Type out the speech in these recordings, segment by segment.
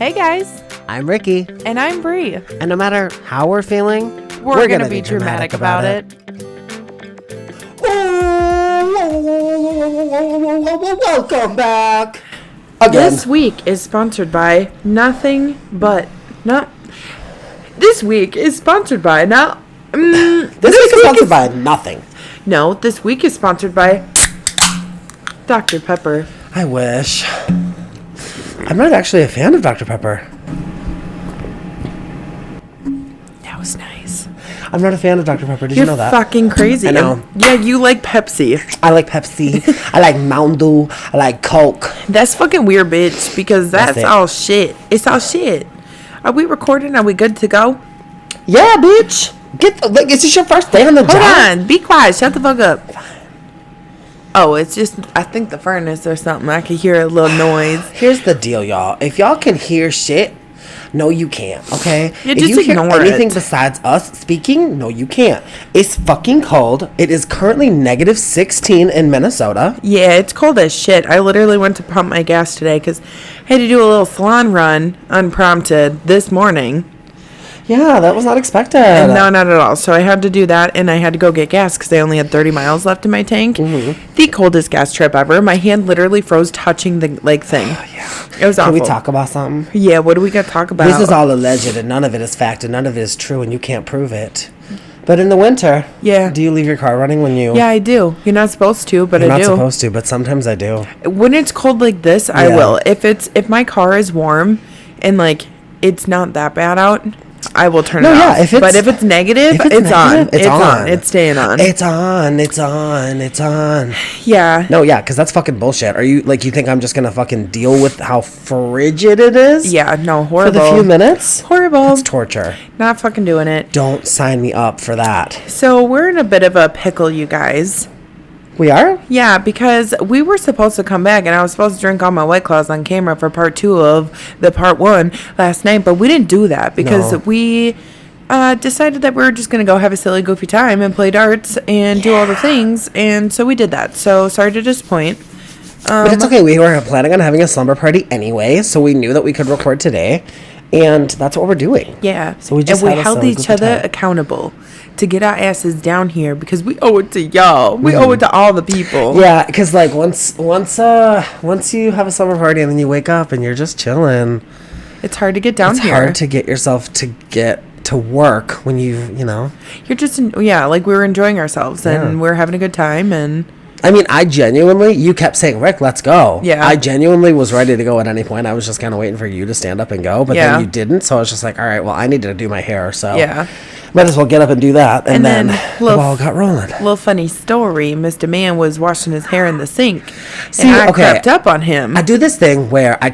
Hey guys, I'm Ricky, and I'm Bree. and no matter how we're feeling, We're gonna be dramatic about it. Welcome back again. This week is sponsored by nothing but not. This week is sponsored by not. This week is sponsored by nothing. No, this week is sponsored by Dr. Pepper. I wish. I'm not actually a fan of Dr. Pepper. That was nice. I'm not a fan of Dr. Pepper. Did you know that? You're fucking crazy. I know. Yeah, you like Pepsi. I like Pepsi. I like Mountain Dew. I like Coke. That's fucking weird, bitch, because that's it. all shit. It's all shit. Are we recording? Are we good to go? Yeah, bitch. Is this your first day on the job? Hold on. Be quiet. Shut the fuck up. Oh, it's just, I think the furnace or something. I could hear a little noise. Here's the deal, y'all. If y'all can hear shit, no, you can't, okay? Yeah, if just you hear ignore anything it. besides us speaking, no, you can't. It's fucking cold. It is currently negative 16 in Minnesota. Yeah, it's cold as shit. I literally went to pump my gas today because I had to do a little salon run unprompted this morning. Yeah, that was not expected. No, not at all. So I had to do that, and I had to go get gas because I only had 30 miles left in my tank. Mm-hmm. The coldest gas trip ever. My hand literally froze touching the thing. Yeah. It was awful. Can we talk about something? Yeah, what do we got to talk about? This is all alleged, and none of it is fact, and none of it is true, and you can't prove it. But in the winter, Yeah. do you leave your car running when you... Yeah, I do. You're not supposed to, but You're I not do. supposed to, but sometimes I do. When it's cold like this, I Yeah. will. If my car is warm and like it's not that bad out, I will turn it off. But if it's negative, it's on. It's on. It's staying on. It's on. It's on. It's on. Yeah. No, yeah, because that's fucking bullshit. Are you, like, you think I'm just going to fucking deal with how frigid it is? Yeah, no, For horrible. the few minutes? Horrible. That's torture. Not fucking doing it. Don't sign me up for that. So we're in a bit of a pickle, you guys. We are? Yeah, because we were supposed to come back and I was supposed to drink all my White Claws on camera for part 2 of the part 1 last night, but we didn't do that because we decided that we were just going to go have a silly, goofy time and play darts and do all the things, and so we did that. So sorry to disappoint. But it's okay. We were planning on having a slumber party anyway, so we knew that we could record today, and that's what we're doing. Yeah. So we just and we had a held silly, each goofy other time. accountable to get our asses down here because we owe it to y'all. We owe it to all the people. Yeah, because, like, once you have a slumber party and then you wake up and you're just chilling, It's hard to get down it's here. hard to get yourself to get to work when you know. You're just, like we were enjoying ourselves and Yeah. we're having a good time and... I mean, you kept saying, Rick, let's go. Yeah. I genuinely was ready to go at any point. I was just kind of waiting for you to stand up and go, but Yeah. then you didn't. So I was just like, all right, well, I needed to do my hair. So Yeah. might as well get up and do that. And then the little- ball got rolling. Little funny story. Mr. Man was washing his hair in the sink. See, and I okay. crept up on him. I do this thing where I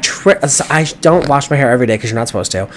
don't wash my hair every day because you're not supposed to.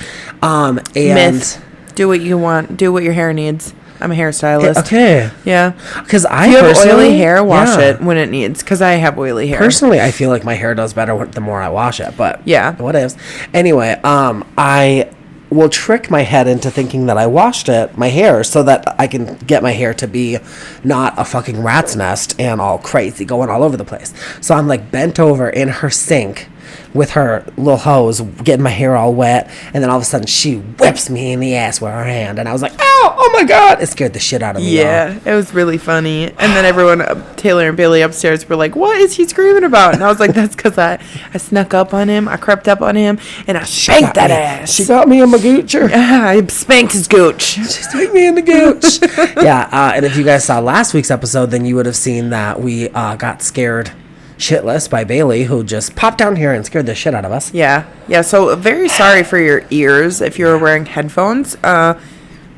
And Myth. Do what you want. Do what your hair needs. I'm a hairstylist. Okay. Yeah. Because If you have personally, oily hair, wash yeah. it when it needs. Because I have oily hair. Personally, I feel like my hair does better the more I wash it, but Yeah. what ifs. Anyway, I will trick my head into thinking that I washed my hair, so that I can get my hair to be not a fucking rat's nest and all crazy, going all over the place. So I'm like bent over in her sink with her little hose, getting my hair all wet, and then all of a sudden she whips me in the ass with her hand, and I was like, ow, oh my god, it scared the shit out of me. Yeah, it was really funny. And then everyone, Taylor and Bailey upstairs were like, what is he screaming about? And I was like, that's because I snuck up on him, I crept up on him, and I spanked that ass. She got me in my goocher. I spanked his gooch. She spanked me in the gooch. Yeah, and if you guys saw last week's episode, then you would have seen that we got scared shitless by Bailey, who just popped down here and scared the shit out of us. Yeah, so very sorry for your ears if you were wearing headphones.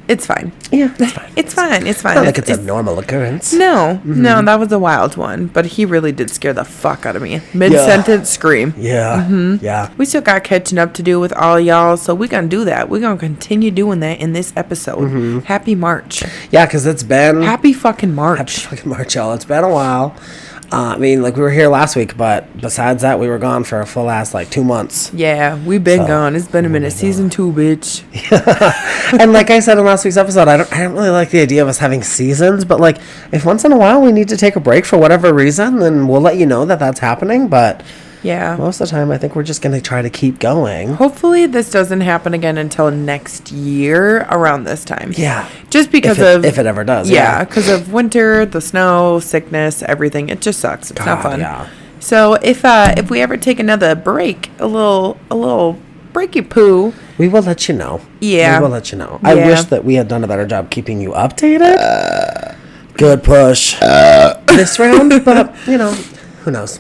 It's fine. Yeah, it's fine. It's fine. It's fine. Not like it's a normal occurrence. No, that was a wild one. But he really did scare the fuck out of me. Mid-sentence scream. Yeah, yeah. We still got catching up to do with all y'all, so we're going to do that. We're going to continue doing that in this episode. Happy March. Yeah, because it's been... Happy fucking March. Happy fucking March, y'all. It's been a while. I mean, like, we were here last week, but besides that, we were gone for a full ass, 2 months. Yeah, we've been gone. It's been a minute. Season 2, bitch. And like I said in last week's episode, I don't really like the idea of us having seasons, but, if once in a while we need to take a break for whatever reason, then we'll let you know that that's happening, but Yeah. Most of the time, I think we're just going to try to keep going. Hopefully this doesn't happen again until next year around this time. Yeah. Just because if it ever does. Yeah, because of winter, the snow, sickness, everything. It just sucks. It's not fun. Yeah. So if we ever take another break, a little breaky poo, we will let you know. Yeah. We will let you know. Yeah. I wish that we had done a better job keeping you updated. Good push. This round, but, you know, who knows?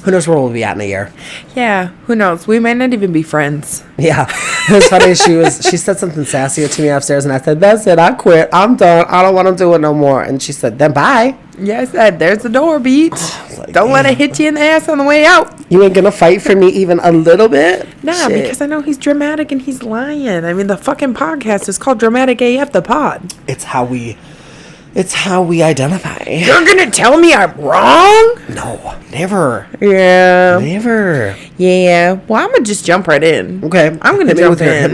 Who knows where we'll be at in a year? Yeah, who knows? We might not even be friends. Yeah. It was funny. She said something sassy to me upstairs, and I said, that's it. I quit. I'm done. I don't want to do it no more. And she said, then bye. Yeah, I said, there's the door, beach. Like, don't let it hit you in the ass on the way out. You ain't going to fight for me even a little bit? Nah, Shit. because I know he's dramatic and he's lying. I mean, the fucking podcast is called Dramatic AF the Pod. It's how we identify. You're gonna tell me I'm wrong? No, never. Yeah. Never. Yeah. Well, I'm gonna just jump right in. Okay. I'm gonna jump in. Hit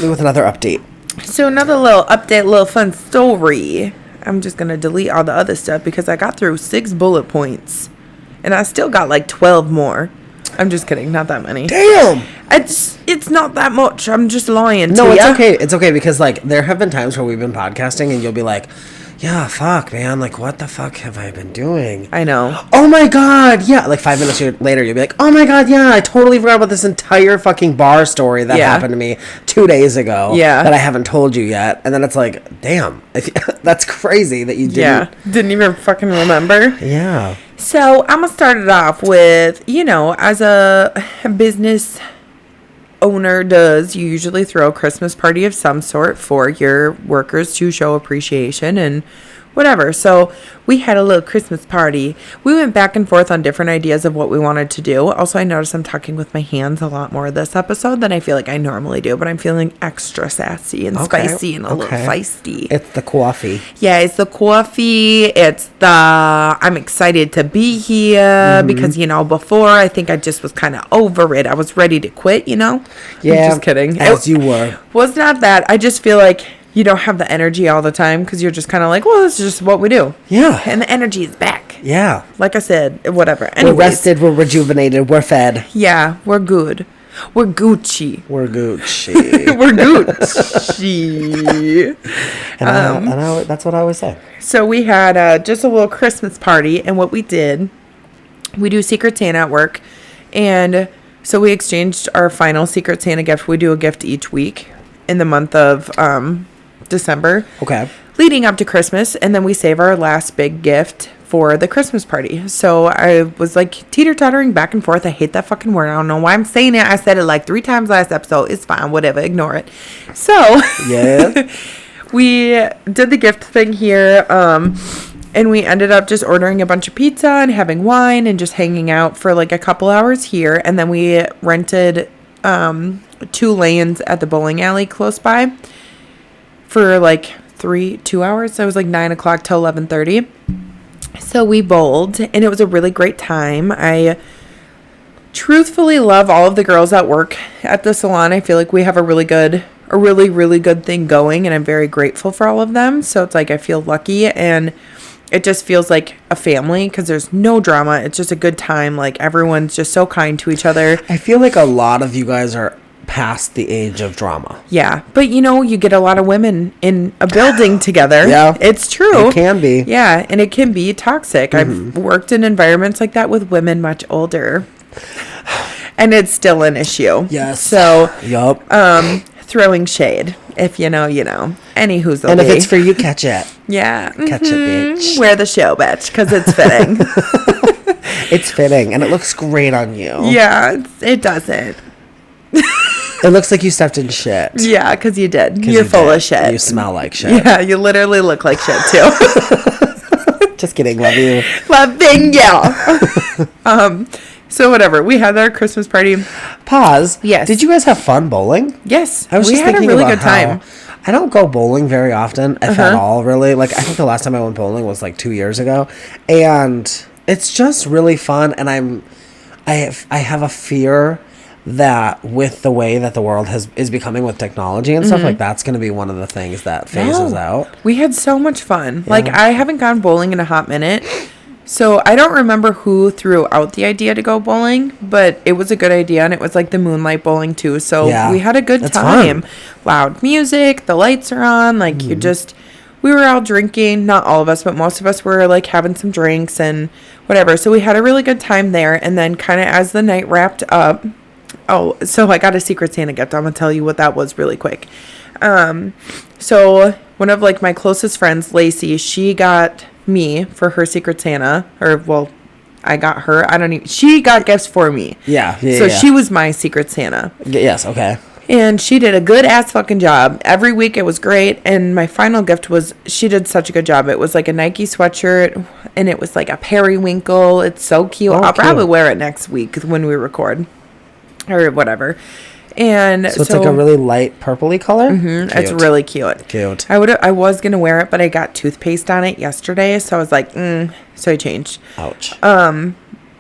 me with another update. So another little update, little fun story. I'm just gonna delete all the other stuff because I got through 6 bullet points, and I still got like 12 more. I'm just kidding, not that many. Damn. It's not that much. I'm just lying. No, it's okay. It's okay because like there have been times where we've been podcasting and you'll be like, yeah, fuck, man. Like, what the fuck have I been doing? I know. Oh my god, yeah. Like 5 minutes later, you'll be like, oh my god, yeah. I totally forgot about this entire fucking bar story that happened to me 2 days ago. Yeah. That I haven't told you yet. And then it's like, damn, that's crazy that you didn't. Yeah. Didn't even fucking remember. Yeah. So I'm gonna start it off with, you know, as a business owner does, you usually throw a Christmas party of some sort for your workers to show appreciation and whatever. So we had a little Christmas party. We went back and forth on different ideas of what we wanted to do. Also, I noticed I'm talking with my hands a lot more this episode than I feel like I normally do, but I'm feeling extra sassy and spicy and a little feisty. It's the coffee. Yeah, it's the coffee. It's the I'm excited to be here because, you know, before I think I just was kind of over it. I was ready to quit, you know? Yeah. I'm just kidding. As you were. Was not that. I just feel like you don't have the energy all the time because you're just kind of like, well, this is just what we do. Yeah. And the energy is back. Yeah. Like I said, whatever. Anyways, we're rested, we're rejuvenated, we're fed. Yeah, we're good. We're Gucci. We're Gucci. We're Gucci. And that's what I always say. So we had just a little Christmas party, and what we did, we do Secret Santa at work, and so we exchanged our final Secret Santa gift. We do a gift each week in the month of December. Okay. Leading up to Christmas, and then we save our last big gift for the Christmas party. So I was like teeter-tottering back and forth. I hate that fucking word. I don't know why I'm saying it. I said it like 3 times last episode. It's fine. Whatever. Ignore it. So yeah, we did the gift thing here. And we ended up just ordering a bunch of pizza and having wine and just hanging out for like a couple hours here. And then we rented 2 lanes at the bowling alley close by for like 2 hours. So it was like 9 o'clock till 11:30. So we bowled, and it was a really great time. I truthfully love all of the girls that work at the salon. I feel like we have a really good thing going, and I'm very grateful for all of them. So it's like I feel lucky, and it just feels like a family because there's no drama. It's just a good time. Like everyone's just so kind to each other. I feel like a lot of you guys are past the age of drama. Yeah, but you know, you get a lot of women in a building together. Yeah, it's true. It can be. Yeah, and it can be toxic. I've worked in environments like that with women much older, and it's still an issue. Yes. So, yup. Throwing shade. If you know, you know. Anywho's and if it's for you, catch it. Yeah. Catch it, bitch. Wear the show, bitch, because it's fitting. It's fitting, and it looks great on you. Yeah, it doesn't. It looks like you stepped in shit. Yeah, because you did. You're full of shit. You smell like shit. Yeah, you literally look like shit, too. Just kidding. Love you. Loving you. So whatever. We had our Christmas party. Pause. Yes. Did you guys have fun bowling? Yes. I was we just had a thinking really about good time. I don't go bowling very often, if at all, really. Like, I think the last time I went bowling was like 2 years ago. And it's just really fun. And I have a fear that with the way that the world is becoming with technology and stuff, like that's going to be one of the things that phases out. We had so much fun. Yeah. Like, I haven't gone bowling in a hot minute. So I don't remember who threw out the idea to go bowling, but it was a good idea, and it was like the moonlight bowling too. So we had a good time. Fun. Loud music, the lights are on, like we were all drinking, not all of us, but most of us were like having some drinks and whatever. So we had a really good time there, and then kind of as the night wrapped up, so I got a Secret Santa gift. I'm gonna tell you what that was really quick. So one of like my closest friends, Lacey, she got me for her Secret Santa, I got her. She got gifts for me. So she was my Secret Santa. Yes, okay. And she did a good ass fucking job. Every week it was great. And my final gift was, she did such a good job. It was like a Nike sweatshirt, and it was like a periwinkle. It's so cute. I'll probably wear it next week when we record or whatever. And so it's like a really light purpley color. It's really cute. I was gonna wear it, but I got toothpaste on it yesterday, so I was like, so I changed. Ouch.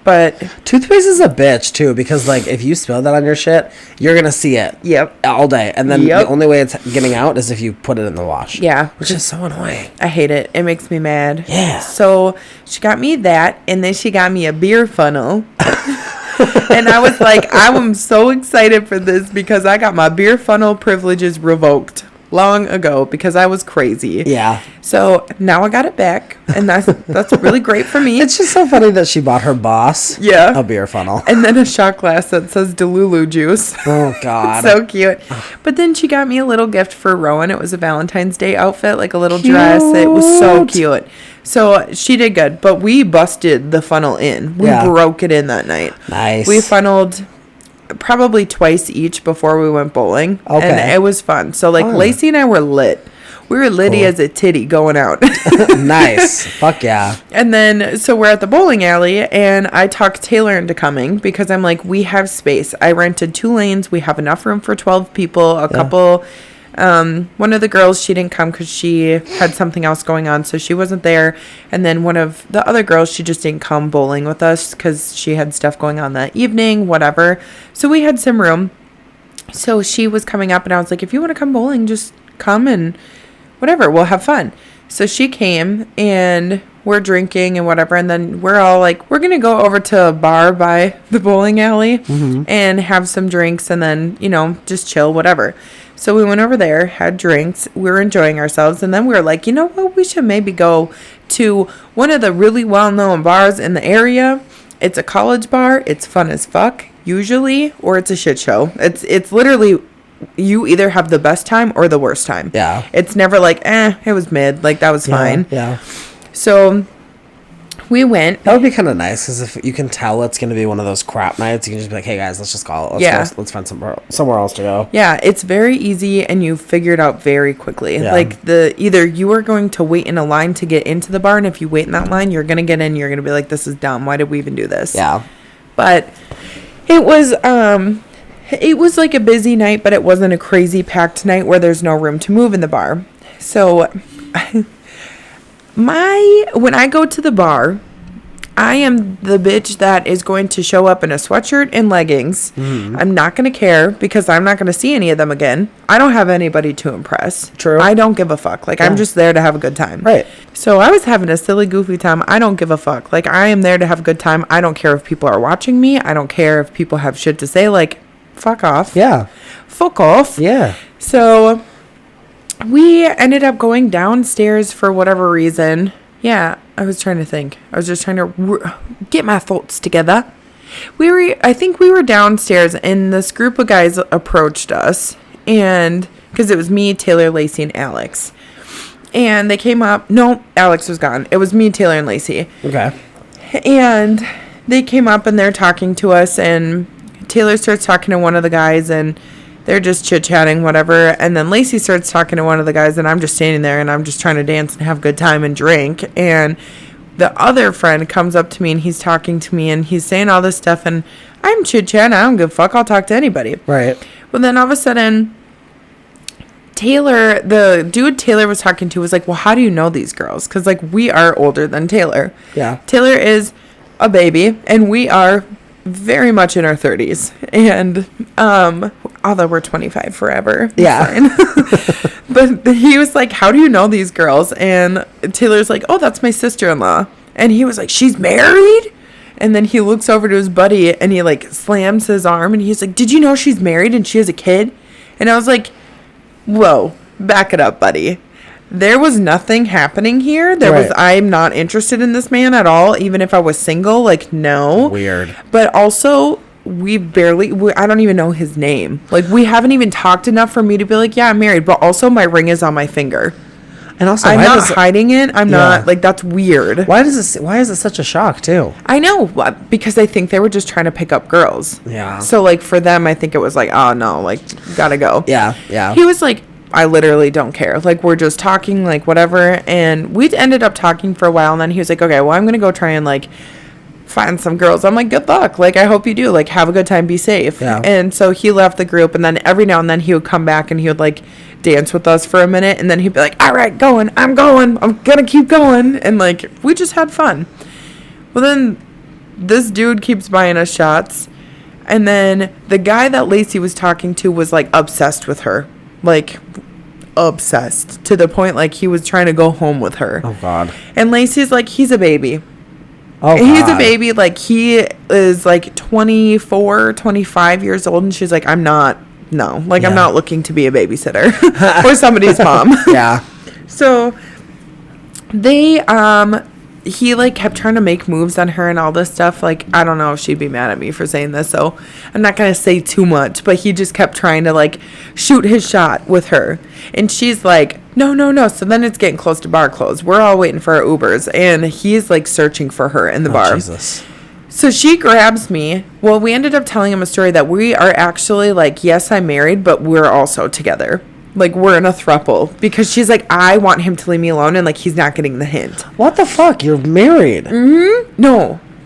But toothpaste is a bitch too, because like if you spill that on your shit, you're gonna see it. All day, and then the only way it's getting out is if you put it in the wash. Which is so annoying. I hate it. It makes me mad. Yeah. So she got me that, and then she got me a beer funnel. And I was like, I am so excited for this because I got my beer funnel privileges revoked long ago because I was crazy. Yeah. So now I got it back, and that's really great for me. It's just so funny that she bought her boss a beer funnel. And then a shot glass that says Delulu juice. Oh, God. So cute. But then she got me a little gift for Rowan. It was a Valentine's Day outfit, like a little dress. It was so cute. So she did good, but we busted the funnel in. We broke it in that night. Nice. We funneled probably twice each before we went bowling. Okay. And it was fun. So like Lacey and I were lit. We were litty as a titty going out. Nice. Fuck yeah. And then, so we're at the bowling alley, and I talked Taylor into coming because I'm like, we have space. I rented 2 lanes. We have enough room for 12 people. A couple, one of the girls, she didn't come because she had something else going on, so she wasn't there. And then one of the other girls, she just didn't come bowling with us because she had stuff going on that evening, whatever. So we had some room. So she was coming up, and I was like, if you want to come bowling, just come and whatever, we'll have fun. So she came, and we're drinking and whatever, and then we're all like, we're gonna go over to a bar by the bowling alley and have some drinks, and then, you know, just chill, whatever. So we went over there, had drinks, we were enjoying ourselves, and then we were like, you know what, we should maybe go to one of the really well-known bars in the area. It's a college bar, it's fun as fuck usually, or it's a shit show. It's literally, you either have the best time or the worst time. Yeah. It's never like, it was mid. Like, that was fine. Yeah. So we went. That would be kind of nice, because if you can tell it's going to be one of those crap nights, you can just be like, hey, guys, let's just call it. Let's find somewhere else to go. Yeah, it's very easy, and you figure it out very quickly. Yeah. Like, either you are going to wait in a line to get into the bar, and if you wait in that line, you're going to get in, you're going to be like, this is dumb. Why did we even do this? Yeah. But it was like a busy night, but it wasn't a crazy packed night where there's no room to move in the bar. So when I go to the bar, I am the bitch that is going to show up in a sweatshirt and leggings. I'm not going to care because I'm not going to see any of them again. I don't have anybody to impress. True. I don't give a fuck. Like, I'm just there to have a good time. Right. So I was having a silly, goofy time. I don't give a fuck. Like, I am there to have a good time. I don't care if people are watching me. I don't care if people have shit to say. Like, fuck off. Yeah. Fuck off. Yeah. So we ended up going downstairs for whatever reason. Yeah, I was trying to think. I was just trying to get my thoughts together. I think we were downstairs, and this group of guys approached us, and because it was me, Taylor, Lacey, and Alex. And they came up. No, Alex was gone. It was me, Taylor, and Lacey. Okay. And they came up, and they're talking to us, and Taylor starts talking to one of the guys, and they're just chit-chatting, whatever. And then Lacey starts talking to one of the guys, and I'm just standing there, and I'm just trying to dance and have a good time and drink. And the other friend comes up to me, and he's talking to me, and he's saying all this stuff, and I'm chit-chatting. I don't give a fuck. I'll talk to anybody. Right. Well, then all of a sudden, Taylor, the dude Taylor was talking to, was like, well, how do you know these girls? Because, like, we are older than Taylor. Yeah. Taylor is a baby, and we are very much in our 30s, and although we're 25 forever. Yeah. But he was like, how do you know these girls? And Taylor's like, oh, that's my sister-in-law. And he was like, she's married? And then he looks over to his buddy and he like slams his arm and he's like, did you know she's married and she has a kid? And I was like, whoa, back it up, buddy. There was nothing happening here. I'm not interested in this man at all, even if I was single. Like, no. Weird. But also, I don't even know his name. Like, we haven't even talked enough for me to be like, yeah, I'm married. But also, my ring is on my finger. And also, I'm not hiding it. I'm not, like, that's weird. Why is it such a shock, too? I know, because I think they were just trying to pick up girls. Yeah. So, like, for them, I think it was like, oh, no, like, gotta go. Yeah, yeah. He was like, I literally don't care. Like, we're just talking, like, whatever. And we ended up talking for a while, and then he was like, okay, well, I'm gonna go try and, like, find some girls. I'm like, good luck. Like, I hope you do. Like, have a good time. Be safe. Yeah. And so he left the group, and then every now and then he would come back and he would, like, dance with us for a minute, and then he'd be like, all right, I'm gonna keep going. And, like, we just had fun. Well, then this dude keeps buying us shots, and then the guy that Lacey was talking to was, like, obsessed with her. Like, obsessed to the point, like, he was trying to go home with her. Oh, God. And Lacey's like, he's a baby. Oh, he's God. a baby. Like, he is, like, 24, 25 years old, and she's like, I'm not looking to be a babysitter or somebody's mom. Yeah. So he, like, kept trying to make moves on her and all this stuff. Like, I don't know if she'd be mad at me for saying this, so I'm not going to say too much. But he just kept trying to, like, shoot his shot with her. And she's like, no. So then it's getting close to bar close. We're all waiting for our Ubers. And he's, like, searching for her in the bar. Jesus. So she grabs me. Well, we ended up telling him a story that we are actually, like, yes, I'm married, but we're also together. Like, we're in a throuple. Because she's like, I want him to leave me alone, and, like, he's not getting the hint. What the fuck? You're married. Mm-hmm.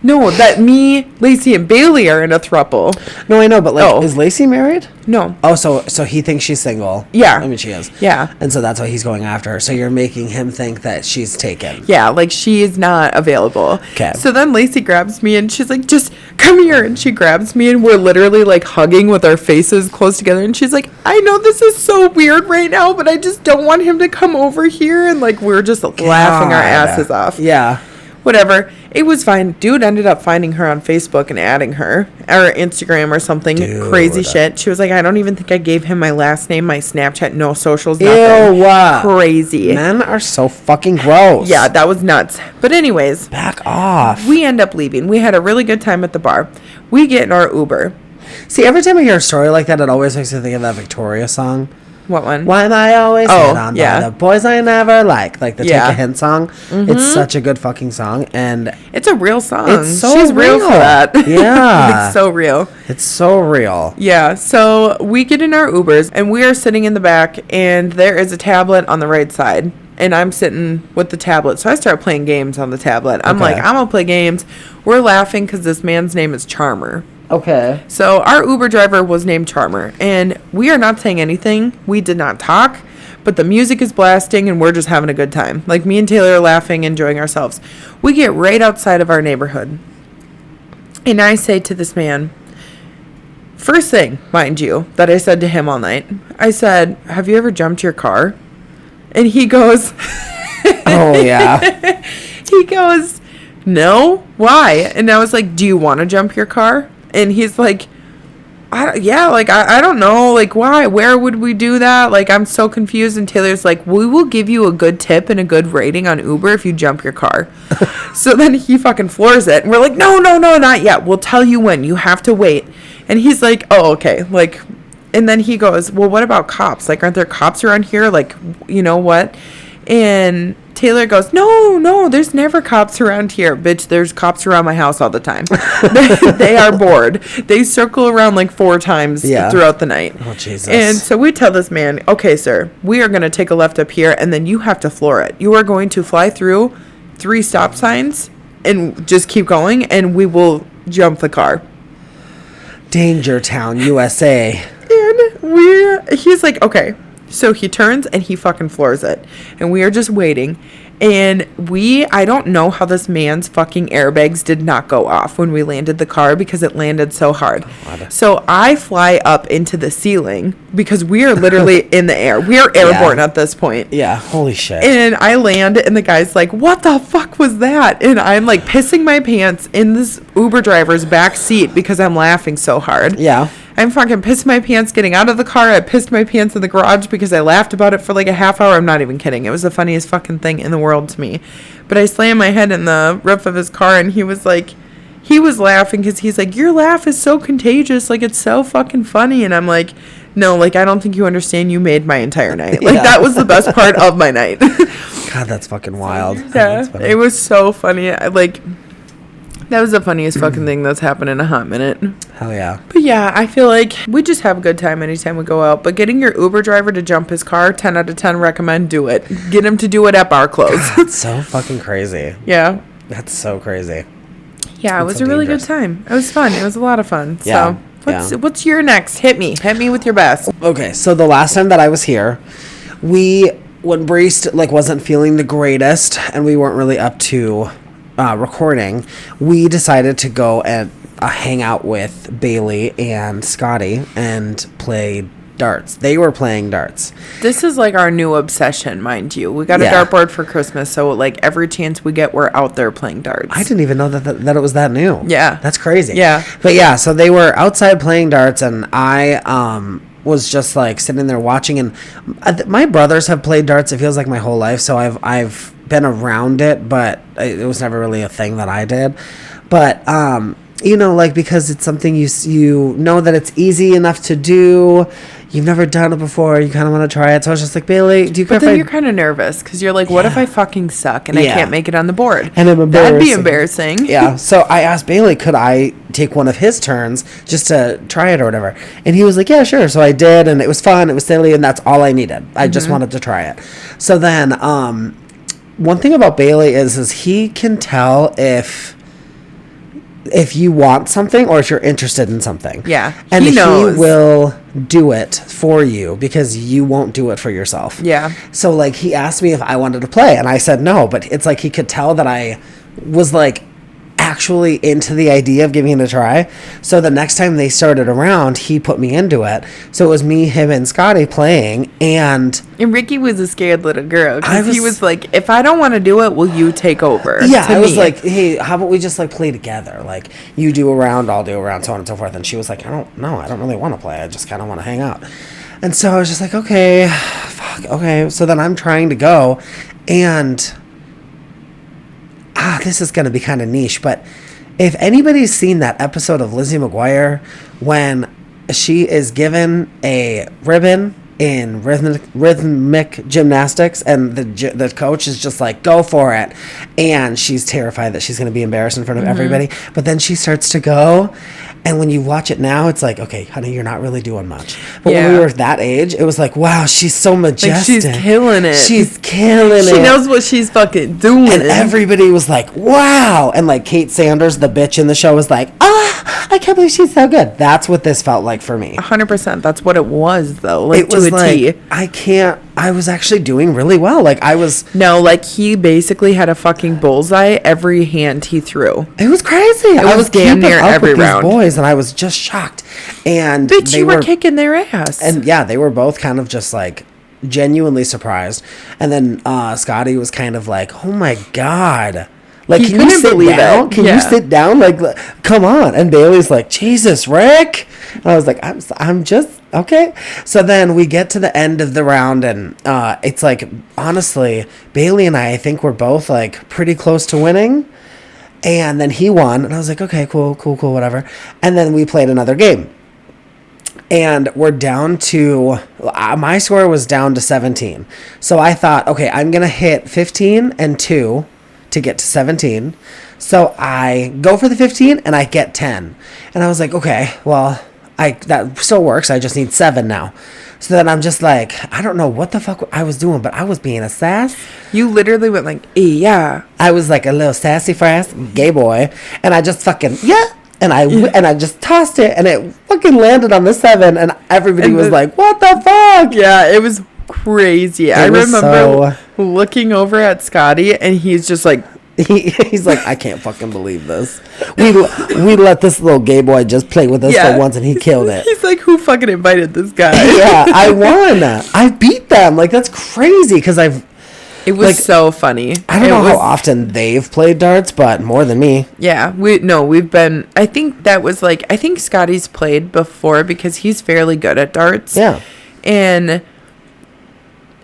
No, that me, Lacey, and Bailey are in a throuple. No, I know, but, like, is Lacey married? No. Oh, so he thinks she's single. Yeah. I mean, she is. Yeah. And so that's why he's going after her. So you're making him think that she's taken. Yeah, like, she is not available. Okay. So then Lacey grabs me, and she's like, just come here. And she grabs me, and we're literally, like, hugging with our faces close together. And she's like, I know this is so weird right now, but I just don't want him to come over here. And, like, we're just laughing our asses off. Yeah. Whatever. It was fine. Dude ended up finding her on Facebook and adding her, or Instagram or something. Dude. Crazy shit. She was like, I don't even think I gave him my last name, my Snapchat, no socials, nothing. Ew. Crazy. Men are so fucking gross. Yeah, that was nuts. But anyways. Back off. We end up leaving. We had a really good time at the bar. We get in our Uber. See, every time I hear a story like that, it always makes me think of that Victoria song. What one? Why am I always hit on by the boys I never like? Like the Take a Hint song. Mm-hmm. It's such a good fucking song, and it's a real song. It's so She's real for that. Yeah. It's so real. It's so real. Yeah. So we get in our Ubers, and we are sitting in the back, and there is a tablet on the right side, and I'm sitting with the tablet. So I start playing games on the tablet. I'm like, I'm gonna play games. We're laughing because this man's name is Charmer. Okay. So our Uber driver was named Charmer, and we are not saying anything. We did not talk, but the music is blasting, and we're just having a good time. Like, me and Taylor are laughing, enjoying ourselves. We get right outside of our neighborhood, and I say to this man, first thing, mind you, that I said to him all night, I said, have you ever jumped your car? And he goes, oh, yeah. He goes, no, why? And I was like, do you want to jump your car? And he's like, I don't know, like, why? Where would we do that? Like, I'm so confused. And Taylor's like, we will give you a good tip and a good rating on Uber if you jump your car. So then he fucking floors it. And we're like, no, not yet. We'll tell you when. You have to wait. And he's like, oh, okay. Like, and then he goes, well, what about cops? Like, aren't there cops around here? Like, you know what? And Taylor goes, no, there's never cops around here. Bitch, there's cops around my house all the time. They are bored. They circle around like 4 times throughout the night. Oh, Jesus. And so we tell this man, okay, sir, we are going to take a left up here, and then you have to floor it. You are going to fly through 3 stop signs and just keep going, and we will jump the car. Danger Town, USA. And he's like, okay. So he turns and he fucking floors it. And we are just waiting. And I don't know how this man's fucking airbags did not go off when we landed the car because it landed so hard. God. So I fly up into the ceiling because we are literally in the air. We are airborne at this point. Yeah, holy shit. And I land and the guy's like, what the fuck was that? And I'm like pissing my pants in this Uber driver's back seat because I'm laughing so hard. Yeah. I'm fucking pissed my pants getting out of the car. I pissed my pants in the garage because I laughed about it for like a half hour. I'm not even kidding. It was the funniest fucking thing in the world to me. But I slammed my head in the roof of his car and he was laughing because he's like, your laugh is so contagious. Like, it's so fucking funny. And I'm like, no, like, I don't think you understand. You made my entire night. Like, that was the best part of my night. God, that's fucking wild. Yeah, it was so funny. That was the funniest fucking thing that's happened in a hot minute. Hell yeah. But yeah, I feel like we just have a good time anytime we go out. But getting your Uber driver to jump his car, 10 out of 10 recommend, do it. Get him to do it at bar close. That's so fucking crazy. Yeah. That's so crazy. Yeah, it was so a really dangerous. Good time. It was fun. It was a lot of fun. Yeah. So what's your next? Hit me with your best. Okay, so the last time that I was here, when Bree wasn't feeling the greatest and we weren't really up to recording, we decided to go and hang out with Bailey and Scotty and play darts. They were playing darts. This is like our new obsession, mind you. We got a dartboard for Christmas, so like every chance we get, we're out there playing darts. I didn't even know that it was that new. Yeah. That's crazy. Yeah. But yeah, so they were outside playing darts and I was just like sitting there watching, and my brothers have played darts, it feels like my whole life, so I've been around it, but it was never really a thing that I did. But because it's something you know that it's easy enough to do, you've never done it before, you kind of want to try it. So I was just like, Bailey, do you care? But then you're kind of nervous because you're like, what if I fucking suck and I can't make it on the board? And I'm embarrassed. That'd be embarrassing. Yeah. So I asked Bailey, could I take one of his turns just to try it or whatever? And he was like, yeah, sure. So I did, and it was fun, it was silly, and that's all I needed. I just wanted to try it. So then one thing about Bailey is he can tell if you want something or if you're interested in something. Yeah. And he will do it for you because you won't do it for yourself. Yeah. So like he asked me if I wanted to play and I said no, but it's like he could tell that I was like actually into the idea of giving it a try. So the next time they started around, he put me into it. So it was me, him, and Scotty playing, and Ricky was a scared little girl because he was like, if I don't want to do it, will you take over? Yeah, I was like, hey, how about we just like play together? Like you do a round, I'll do a round, so on and so forth. And she was like, I don't really want to play. I just kind of want to hang out. And so I was just like, okay, fuck, okay. So then I'm trying to go, and this is going to be kind of niche, but if anybody's seen that episode of Lizzie McGuire when she is given a ribbon in rhythmic gymnastics and the coach is just like, go for it, and she's terrified that she's going to be embarrassed in front of everybody, but then she starts to go, and when you watch it now, it's like, okay, honey, you're not really doing much. But when we were that age, it was like, wow, she's so majestic. Like she's killing it. She's killing it. She knows what she's fucking doing. And everybody was like, wow. And like Kate Sanders, the bitch in the show, was like, I can't believe she's so good. That's what this felt like for me. 100%. That's what it was, though. Like, it was like, I was actually doing really well. Like No, like he basically had a fucking bullseye every hand he threw. It was crazy. I was damn near every round. These boys, and I was just shocked. And bitch, you were kicking their ass. And yeah, they were both kind of just like genuinely surprised. And then Scotty was kind of like, oh my God. Like, can you sit down? Can you sit down? Like, come on. And Bailey's like, Jesus, Rick. And I was like, I'm just, okay. So then we get to the end of the round, and it's like, honestly, Bailey and I think we're both like pretty close to winning. And then he won, and I was like, okay, cool, whatever. And then we played another game. And we're down to, my score was down to 17. So I thought, okay, I'm going to hit 15 and 2 to get to 17. So I go for the 15 and I get 10. And I was like, okay, well, that still works. I just need 7 now. So then I'm just like, I don't know what the fuck I was doing, but I was being a sass. You literally went like, yeah. I was like a little sassy frass gay boy. And I just fucking, and I just tossed it, and it fucking landed on the 7, and everybody was like, what the fuck? Yeah, it was crazy. I remember looking over at Scotty, and he's just like, he's like, I can't fucking believe this. We let this little gay boy just play with us for once, and he killed it. He's like, who fucking invited this guy? Yeah, I won. I beat them. Like, that's crazy because It was like, so funny. I don't know how often they've played darts, but more than me. Yeah, we've been. I think Scotty's played before because he's fairly good at darts. Yeah, and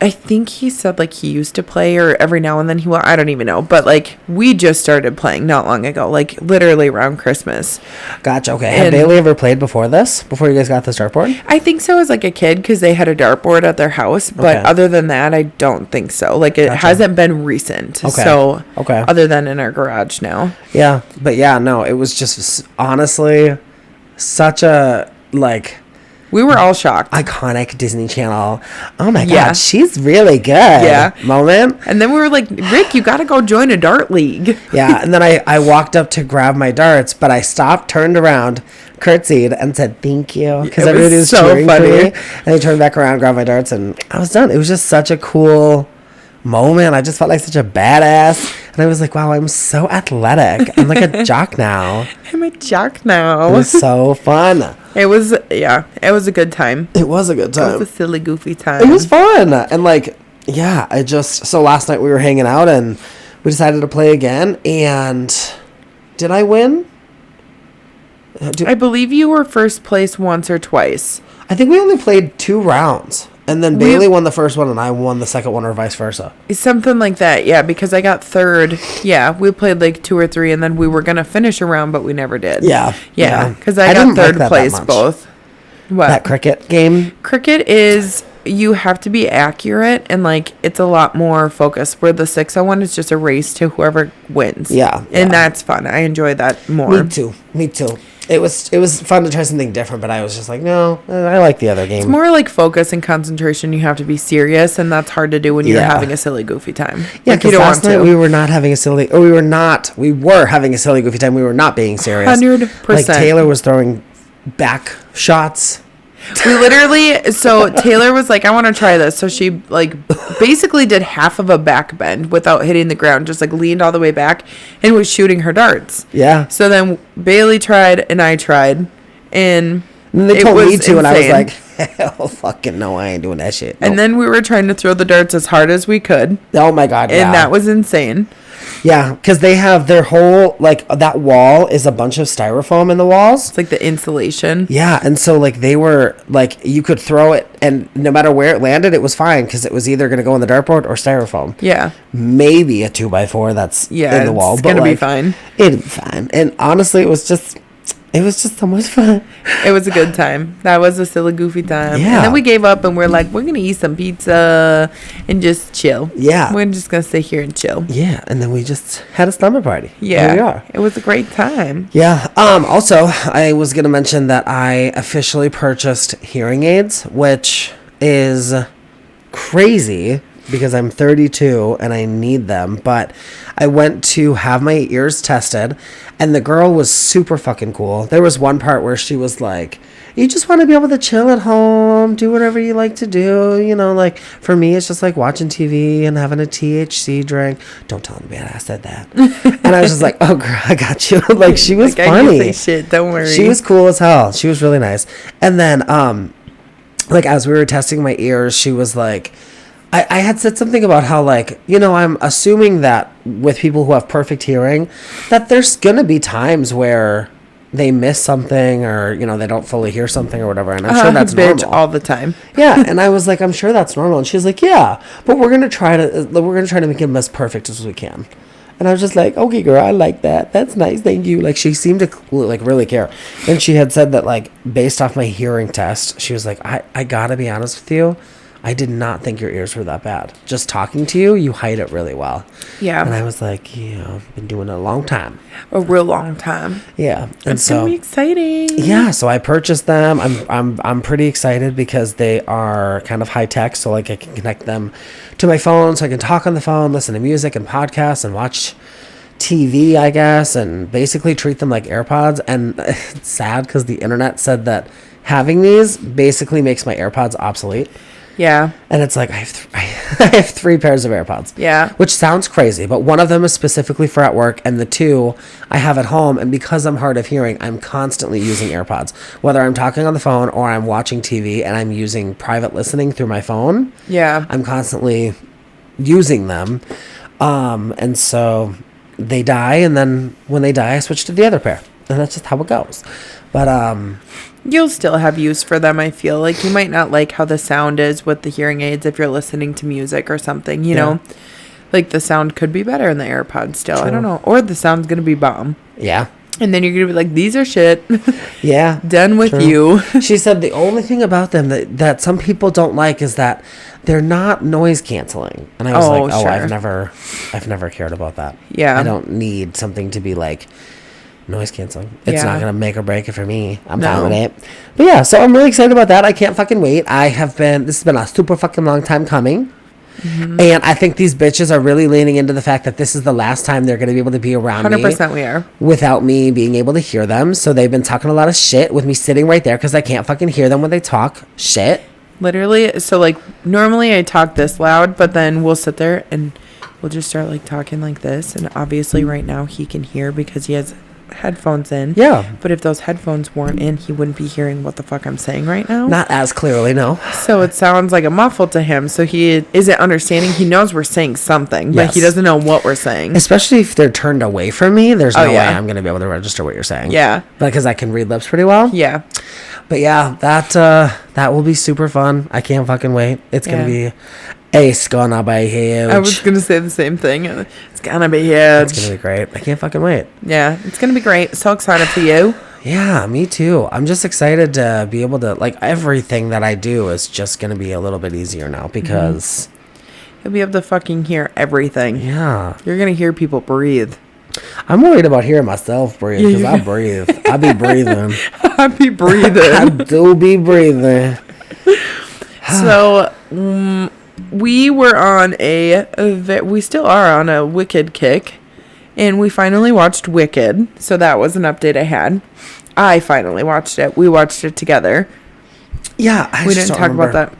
I think he said like he used to play, or every now and then he will. I don't even know, but like we just started playing not long ago, like literally around Christmas. Gotcha. Okay. Have Bailey ever played before this? Before you guys got this dartboard? I think so as like a kid because they had a dartboard at their house, but other than that, I don't think so. Like it hasn't been recent. Okay. So other than in our garage now. Yeah, but yeah, no, it was just honestly such a like. We were all shocked. Iconic Disney Channel. Oh my God, she's really good. Yeah. Moment. And then we were like, Rick, you got to go join a dart league. Yeah. And then I walked up to grab my darts, but I stopped, turned around, curtsied, and said, thank you. Because everybody was so cheering for me. And I turned back around, grabbed my darts, and I was done. It was just such a cool moment. I just felt like such a badass. And I was like, wow, I'm so athletic. I'm like a jock now. I'm a jock now. It was so fun. It was a good time. It was a good time. It was a silly, goofy time. It was fun. And like, yeah, so last night we were hanging out and we decided to play again. And did I win? I believe you were first place once or twice. I think we only played 2 rounds. And then Bailey won the first one and I won the second one, or vice versa. Something like that, yeah, because I got third. Yeah, we played like 2 or 3 and then we were going to finish a round, but we never did. Yeah. Yeah, because I got third place both. What? That cricket game? Cricket is, you have to be accurate and like it's a lot more focused, where the 601 is just a race to whoever wins. Yeah. And that's fun. I enjoy that more. Me too. It was fun to try something different, but I was just like, no, I like the other game. It's more like focus and concentration. You have to be serious, and that's hard to do when you're having a silly, goofy time. Yeah, because like last night we were having a silly goofy time. We were not being serious. 100%. Like Taylor was throwing back shots. We literally, so Taylor was like, I want to try this. So she like basically did half of a back bend without hitting the ground, just like leaned all the way back and was shooting her darts. Yeah. So then Bailey tried and I tried, and they told me to, and I was like, hell fucking no, I ain't doing that shit. Nope. And then we were trying to throw the darts as hard as we could. Oh my God. And that was insane. Yeah, because they have their whole, like, that wall is a bunch of styrofoam in the walls. It's like the insulation. Yeah, and so, like, they were, like, you could throw it, and no matter where it landed, it was fine, because it was either going to go on the dartboard or styrofoam. Yeah. Maybe a 2x4 that's in the wall. It's going to be fine. It'd be fine. And honestly, it was just so much fun. It was a good time. That was a silly, goofy time. Yeah. And then we gave up and we're like, we're going to eat some pizza and just chill. Yeah. We're just going to sit here and chill. Yeah. And then we just had a slumber party. Yeah. Here we are. It was a great time. Yeah. Also, I was going to mention that I officially purchased hearing aids, which is crazy because I'm 32 and I need them. But I went to have my ears tested, and the girl was super fucking cool. There was one part where she was like, you just want to be able to chill at home, do whatever you like to do. You know, like, for me, it's just like watching TV and having a THC drink. Don't tell anybody I said that. And I was just like, oh, girl, I got you. Like, she was like, funny. I can say shit, don't worry. She was cool as hell. She was really nice. And then, like, as we were testing my ears, she was like, I had said something about how, like, you know, I'm assuming that with people who have perfect hearing, that there's going to be times where they miss something, or, you know, they don't fully hear something or whatever. And I'm sure that's normal. All the time. Yeah. And I was like, I'm sure that's normal. And she's like, yeah, but we're going to try to make them as perfect as we can. And I was just like, okay, girl, I like that. That's nice. Thank you. Like, she seemed to, like, really care. And she had said that, like, based off my hearing test, she was like, I gotta be honest with you, I did not think your ears were that bad. Just talking to you, you hide it really well. Yeah. And I was like, yeah, I've been doing it a long time. A real long time. Yeah. And it's gonna be exciting. Yeah, so I purchased them. I'm pretty excited because they are kind of high tech, so like I can connect them to my phone, so I can talk on the phone, listen to music and podcasts and watch TV, I guess, and basically treat them like AirPods. And it's sad because the internet said that having these basically makes my AirPods obsolete. Yeah. And it's like, I I have 3 pairs of AirPods. Yeah. Which sounds crazy, but one of them is specifically for at work, and the 2 I have at home. And because I'm hard of hearing, I'm constantly using AirPods. Whether I'm talking on the phone or I'm watching TV and I'm using private listening through my phone. Yeah. I'm constantly using them. And so they die, and then when they die, I switch to the other pair. And that's just how it goes. But you'll still have use for them, I feel like. You might not like how the sound is with the hearing aids if you're listening to music or something, you know? Like, the sound could be better in the AirPods still. True. I don't know. Or the sound's going to be bomb. Yeah. And then you're going to be like, these are shit. Yeah. Done with you. She said the only thing about them that some people don't like is that they're not noise canceling. And I was like, sure. I've never cared about that. Yeah. I don't need something to be like noise canceling. It's not going to make or break it for me. I'm fine with it. But yeah, so I'm really excited about that. I can't fucking wait. This has been a super fucking long time coming. Mm-hmm. And I think these bitches are really leaning into the fact that this is the last time they're going to be able to be around 100% we are. Without me being able to hear them. So they've been talking a lot of shit with me sitting right there because I can't fucking hear them when they talk shit. Literally. So, like, normally I talk this loud, but then we'll sit there and we'll just start, like, talking like this. And obviously right now he can hear because he has headphones in. Yeah. But if those headphones weren't in, he wouldn't be hearing what the fuck I'm saying right now. Not as clearly, no. So it sounds like a muffle to him. So he isn't understanding. He knows we're saying something, but he doesn't know what we're saying. Especially if they're turned away from me, there's no way I'm going to be able to register what you're saying. Yeah. Because I can read lips pretty well. Yeah. But yeah, that will be super fun. I can't fucking wait. It's going to be... It's gonna be huge. I was gonna say the same thing. It's gonna be huge. It's gonna be great. I can't fucking wait. Yeah, it's gonna be great. So excited for you. Yeah, me too. I'm just excited to be able to, like, everything that I do is just gonna be a little bit easier now because you'll be able to fucking hear everything. Yeah. You're gonna hear people breathe. I'm worried about hearing myself breathe because I breathe. I be breathing. I be breathing. I do be breathing. So, we were on we still are on a Wicked kick, and we finally watched Wicked. So that was an update I had. I finally watched it. We watched it together. Yeah, we didn't talk about that.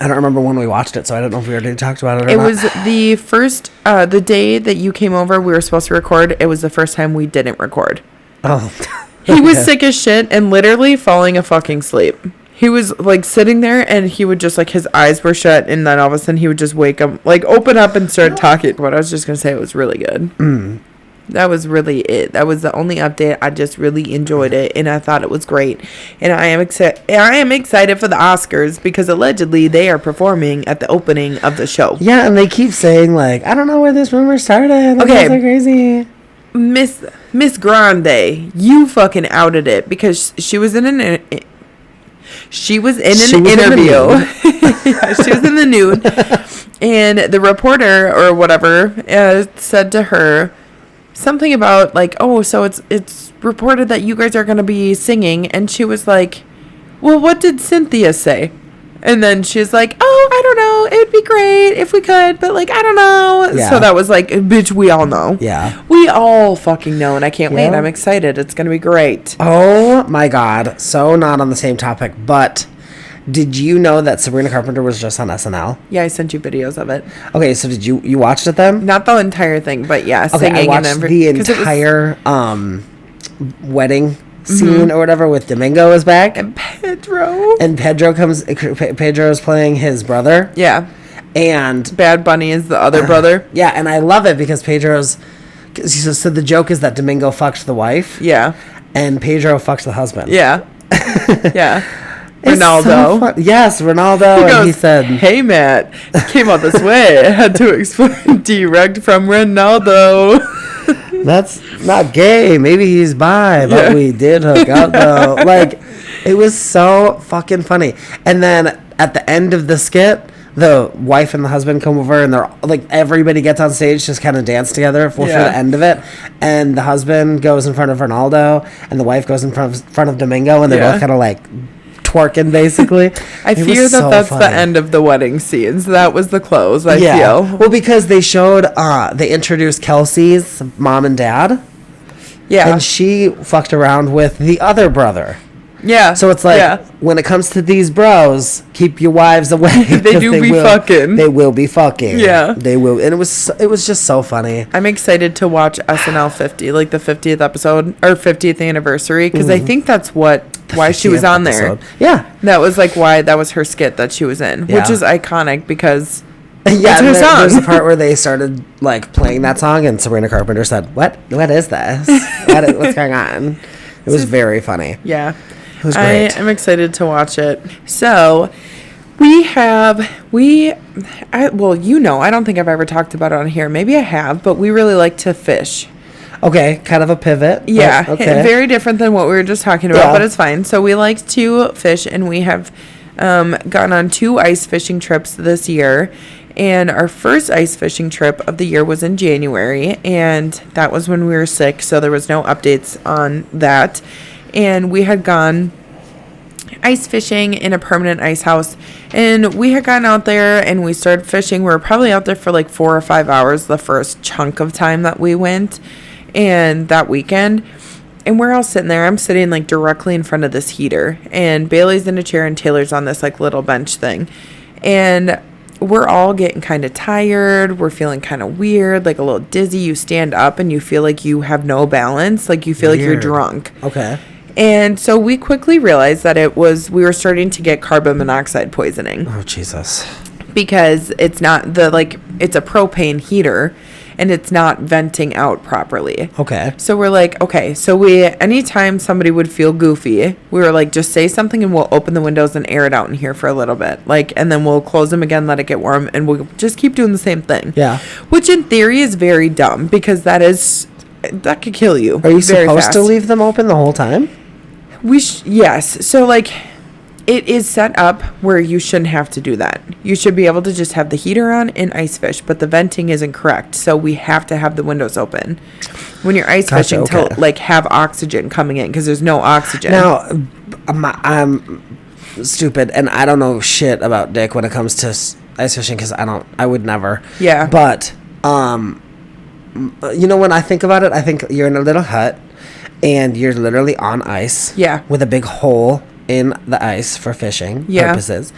I don't remember when we watched it, so I don't know if we already talked about it or not. It was the first, the day that you came over, we were supposed to record. It was the first time we didn't record. Oh. He was sick as shit and literally falling a fucking sleep. He was, like, sitting there, and he would just, like, his eyes were shut, and then all of a sudden he would just wake up, like, open up and start talking. But I was just going to say it was really good. That was really it. That was the only update. I just really enjoyed it, and I thought it was great. And I am excited for the Oscars, because allegedly they are performing at the opening of the show. Yeah, and they keep saying, like, I don't know where this rumor started. Okay. So crazy. Miss Grande, you fucking outed it, because she was in an interview. She was in the nude. And the reporter or whatever said to her something about, like, oh, so it's reported that you guys are going to be singing. And she was like, well, what did Cynthia say? And then she's like, oh, I don't know. It'd be great if we could, but, like, I don't know. Yeah. So that was like, bitch, we all know. Yeah. We all fucking know, and I can't wait. I'm excited. It's going to be great. Oh, my God. So not on the same topic, but did you know that Sabrina Carpenter was just on SNL? Yeah, I sent you videos of it. Okay, so did you watched it then? Not the entire thing, but yeah, okay, singing I watched and the entire wedding scene or whatever with Domingo is back. And Pedro. And Pedro's playing his brother. Yeah. And Bad Bunny is the other brother. Yeah, and I love it because so the joke is that Domingo fucked the wife. Yeah. And Pedro fucked the husband. Yeah. Yeah. Ronaldo. So yes, Ronaldo. And he said, hey, Matt, came out this way. I had to explain direct from Ronaldo. That's not gay. Maybe he's bi, but we did hook up, though. Like, it was so fucking funny. And then at the end of the skit, the wife and the husband come over, and they're like, everybody gets on stage, just kind of dance together for the end of it. And the husband goes in front of Ronaldo, and the wife goes in front of Domingo, and they're both kind of like twerking, basically. I fear that's funny. The end of the wedding scenes. That was the close, I feel. Well, because they showed, they introduced Kelsey's mom and dad. Yeah. And she fucked around with the other brother. Yeah. So it's like, when it comes to these bros, keep your wives away. They will fucking. They will be fucking. Yeah. They will. And it was just so funny. I'm excited to watch SNL 50, like the 50th episode or 50th anniversary, because I think that's why she was on there. Yeah. That was like why that was her skit that she was in, which is iconic because it's her song. There's a part where they started like playing that song and Sabrina Carpenter said, What is this? What's going on? It was very funny. Yeah. It was great. I am excited to watch it. So I don't think I've ever talked about it on here. Maybe I have, but we really like to fish. Okay, kind of a pivot. Yeah, okay. Very different than what we were just talking about, but it's fine. So we like to fish, and we have gone on 2 ice fishing trips this year. And our first ice fishing trip of the year was in January, and that was when we were sick, so there was no updates on that. And we had gone ice fishing in a permanent ice house, and we had gone out there and we started fishing. We were probably out there for like 4 or 5 hours the first chunk of time that we went, and that weekend. And we're all sitting there. I'm sitting like directly in front of this heater, and Bailey's in a chair and Taylor's on this like little bench thing, and we're all getting kind of tired. We're feeling kind of weird, like a little dizzy. You stand up and you feel like you have no balance, like you feel like you're drunk. Okay. And so we quickly realized that we were starting to get carbon monoxide poisoning. Oh, Jesus. Because it's not it's a propane heater and it's not venting out properly. Okay. So we're like, okay, so anytime somebody would feel goofy, we were like, just say something and we'll open the windows and air it out in here for a little bit. And then we'll close them again, let it get warm, and we'll just keep doing the same thing. Yeah. Which in theory is very dumb because that could kill you. Are you supposed to leave them open the whole time? Yes. So it is set up where you shouldn't have to do that. You should be able to just have the heater on and ice fish, but the venting isn't correct. So we have to have the windows open when you're ice fishing to have oxygen coming in, because there's no oxygen. Now, I'm stupid and I don't know shit about dick when it comes to ice fishing, because I would never. Yeah. But when I think about it, I think you're in a little hut and you're literally on ice. Yeah. With a big hole in the ice for fishing purposes,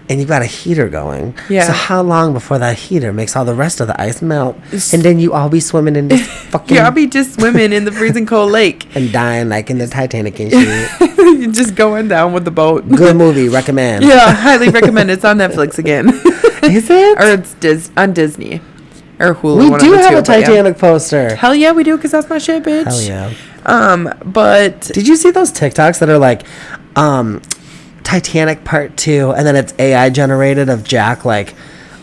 and you've got a heater going. Yeah. So how long before that heater makes all the rest of the ice melt, and then you all be swimming in this fucking... I'll be just swimming in the freezing cold lake and dying like in the Titanic and shit. You're just going down with the boat. Good movie, recommend. Yeah, highly recommend. It's on Netflix again. Is it? Or it's on Disney or Hulu. We do have a Titanic poster. Hell yeah, we do, because that's my shit, bitch. Hell yeah. But did you see those TikToks that are like Titanic Part 2, and then it's AI generated of Jack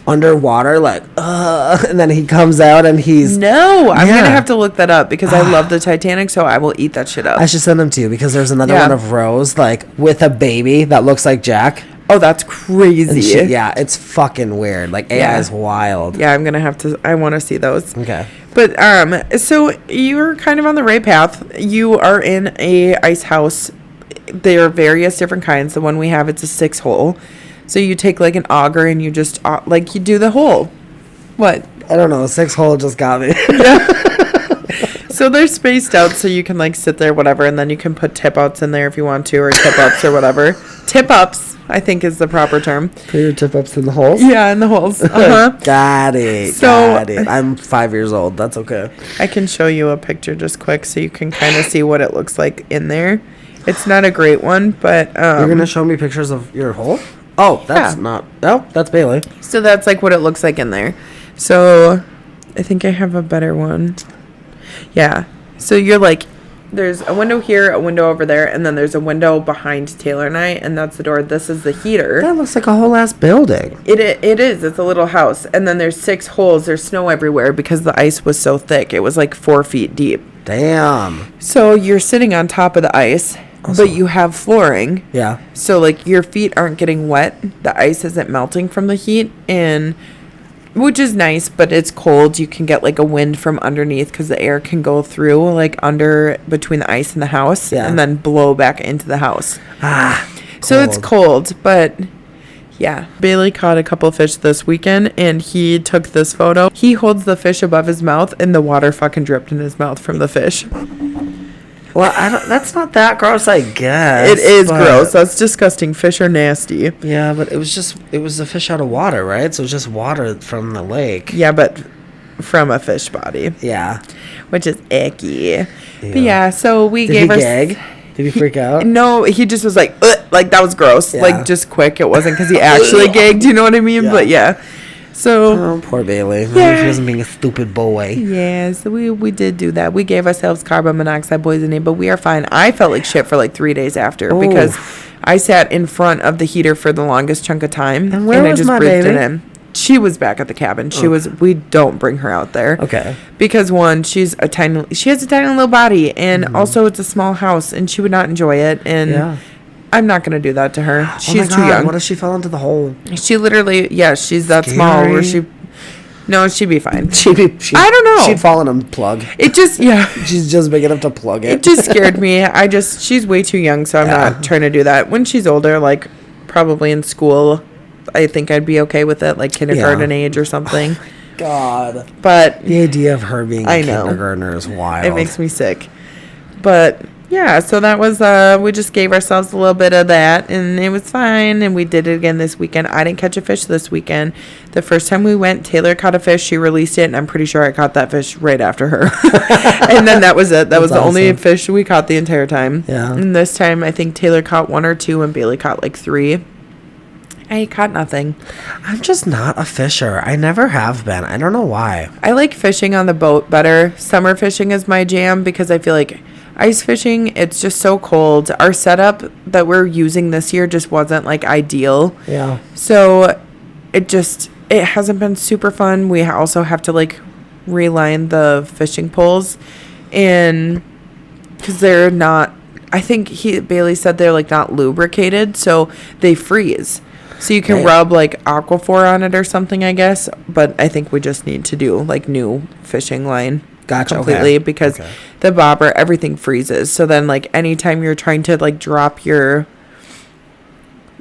underwater, and then he comes out and he's... No, I'm gonna have to look that up because I love the Titanic, so I will eat that shit up. I should send them to you, because there's another one of Rose with a baby that looks like Jack. Oh, that's crazy. Yeah, it's fucking weird. AI is wild. Yeah, I'm gonna have to... I want to see those. Okay. But so you're kind of on the right path. You are in a ice house. There are various different kinds. The one we have, it's a 6-hole. So you take an auger and you just you do the hole. What? I don't know. 6-hole just got me. Yeah. So they're spaced out so you can sit there, whatever, and then you can put tip outs in there if you want to, or tip ups or whatever. Tip ups, I think, is the proper term. Put your tip ups in the holes? Yeah, in the holes. Uh-huh. Got it. I'm 5 years old. That's okay. I can show you a picture just quick so you can kind of see what it looks like in there. It's not a great one, but... You're going to show me pictures of your hole? Oh, that's not... Oh, that's Bailey. So that's what it looks like in there. So I think I have a better one. Yeah. So you're there's a window here, a window over there, and then there's a window behind Taylor and I, and that's the door. This is the heater. That looks like a whole ass building. It is. It's a little house. And then there's 6 holes. There's snow everywhere because the ice was so thick. It was 4 feet deep. Damn. So you're sitting on top of the ice, but you have flooring. Yeah. So your feet aren't getting wet. The ice isn't melting from the heat, and which is nice, but it's cold. You can get a wind from underneath because the air can go through under between the ice and the house, and then blow back into the house. So it's cold, but yeah. Bailey caught a couple fish this weekend, and he took this photo. He holds the fish above his mouth, and the water fucking dripped in his mouth from the fish. Well, that's not that gross, I guess. It is gross. That's disgusting. Fish are nasty. Yeah, but it was a fish out of water, right? So it was just water from the lake. Yeah, but from a fish body. Yeah. Which is icky. But yeah, so we gave Did he gag? Did he freak out? No, he just was like, ugh, like that was gross. Yeah. Like just quick. It wasn't because he actually gagged. You know what I mean? Yeah. But yeah. So. Oh, poor Bailey. Yeah. He wasn't being a stupid boy. Yeah, so we did do that. We gave ourselves carbon monoxide poisoning, but we are fine. I felt like shit for like 3 days after because I sat in front of the heater for the longest chunk of time. And where I was just my breathed baby? it in. She was back at the cabin. We don't bring her out there. Okay. Because one, she has a tiny little body, and also it's a small house, and she would not enjoy it. And I'm not gonna do that to her. She's too young. What if she fell into the hole? She literally, she's that small where she. No, she'd be fine. I don't know. She'd fall in a plug. It just, She's just big enough to plug it. It just scared me. She's way too young, so I'm not trying to do that. When she's older, like probably in school, I think I'd be okay with it, like kindergarten age or something. Oh God. But the idea of her being a kindergartner is wild. It makes me sick. But yeah, so that was, we just gave ourselves a little bit of that, and it was fine, and we did it again this weekend. I didn't catch a fish this weekend. The first time we went, Taylor caught a fish. She released it, and I'm pretty sure I caught that fish right after her. And then that was it. That was the only fish we caught the entire time. Yeah. And this time, I think Taylor caught 1 or 2, and Bailey caught like 3. I caught nothing. I'm just not a fisher. I never have been. I don't know why. I like fishing on the boat better. Summer fishing is my jam because I feel like ice fishing, it's just so cold. Our setup that we're using this year just wasn't like ideal. Yeah. So it hasn't been super fun. We also have to like reline the fishing poles, and because they're not, I think Bailey said they're like not lubricated, so they freeze. So you can rub like Aquaphor on it or something, I guess. But I think we just need to do like new fishing line. Gotcha. Completely because the bobber, everything freezes. So then like anytime you're trying to like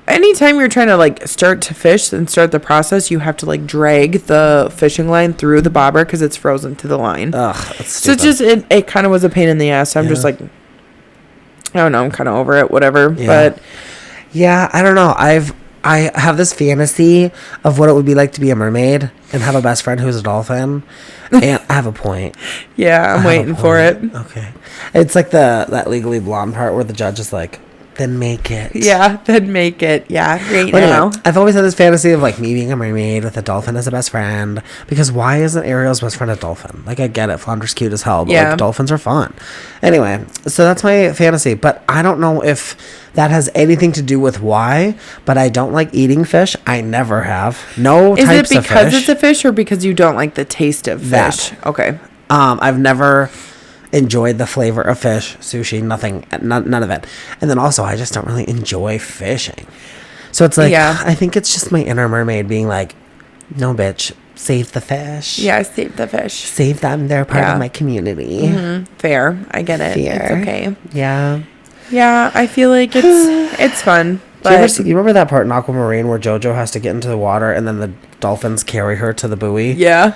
anytime you're trying to like start to fish and start the process, you have to like drag the fishing line through the bobber because it's frozen to the line. Ugh, that's so stupid. it kind of was a pain in the ass. So I'm just like, I don't know, I'm kind of over it, whatever. Yeah. But yeah, I don't know. I have this fantasy of what it would be like to be a mermaid and have a best friend who's a dolphin. And I have a point. Yeah, I'm waiting for it. Okay. It's like that Legally Blonde part where the judge is like, then make it. Yeah, then make it. Yeah, right But now. anyway, I've always had this fantasy of like me being a mermaid with a dolphin as a best friend. Because why isn't Ariel's best friend a dolphin? Like, I get it. Flounder's cute as hell. But like, dolphins are fun. Anyway, so that's my fantasy. But I don't know if that has anything to do with why. But I don't like eating fish. I never have. No types of fish. Is it because it's a fish or because you don't like the taste of fish? Okay. I've never enjoyed the flavor of fish, sushi, none of it. And then also I just don't really enjoy fishing. So it's like, I think it's just my inner mermaid being like, no bitch, save the fish. Yeah, save the fish. Save them, they're part of my community. Mm-hmm. Fair, I get it. Fair. It's okay. Yeah. Yeah, I feel like it's fun. But you remember that part in Aquamarine where JoJo has to get into the water and then the dolphins carry her to the buoy? Yeah.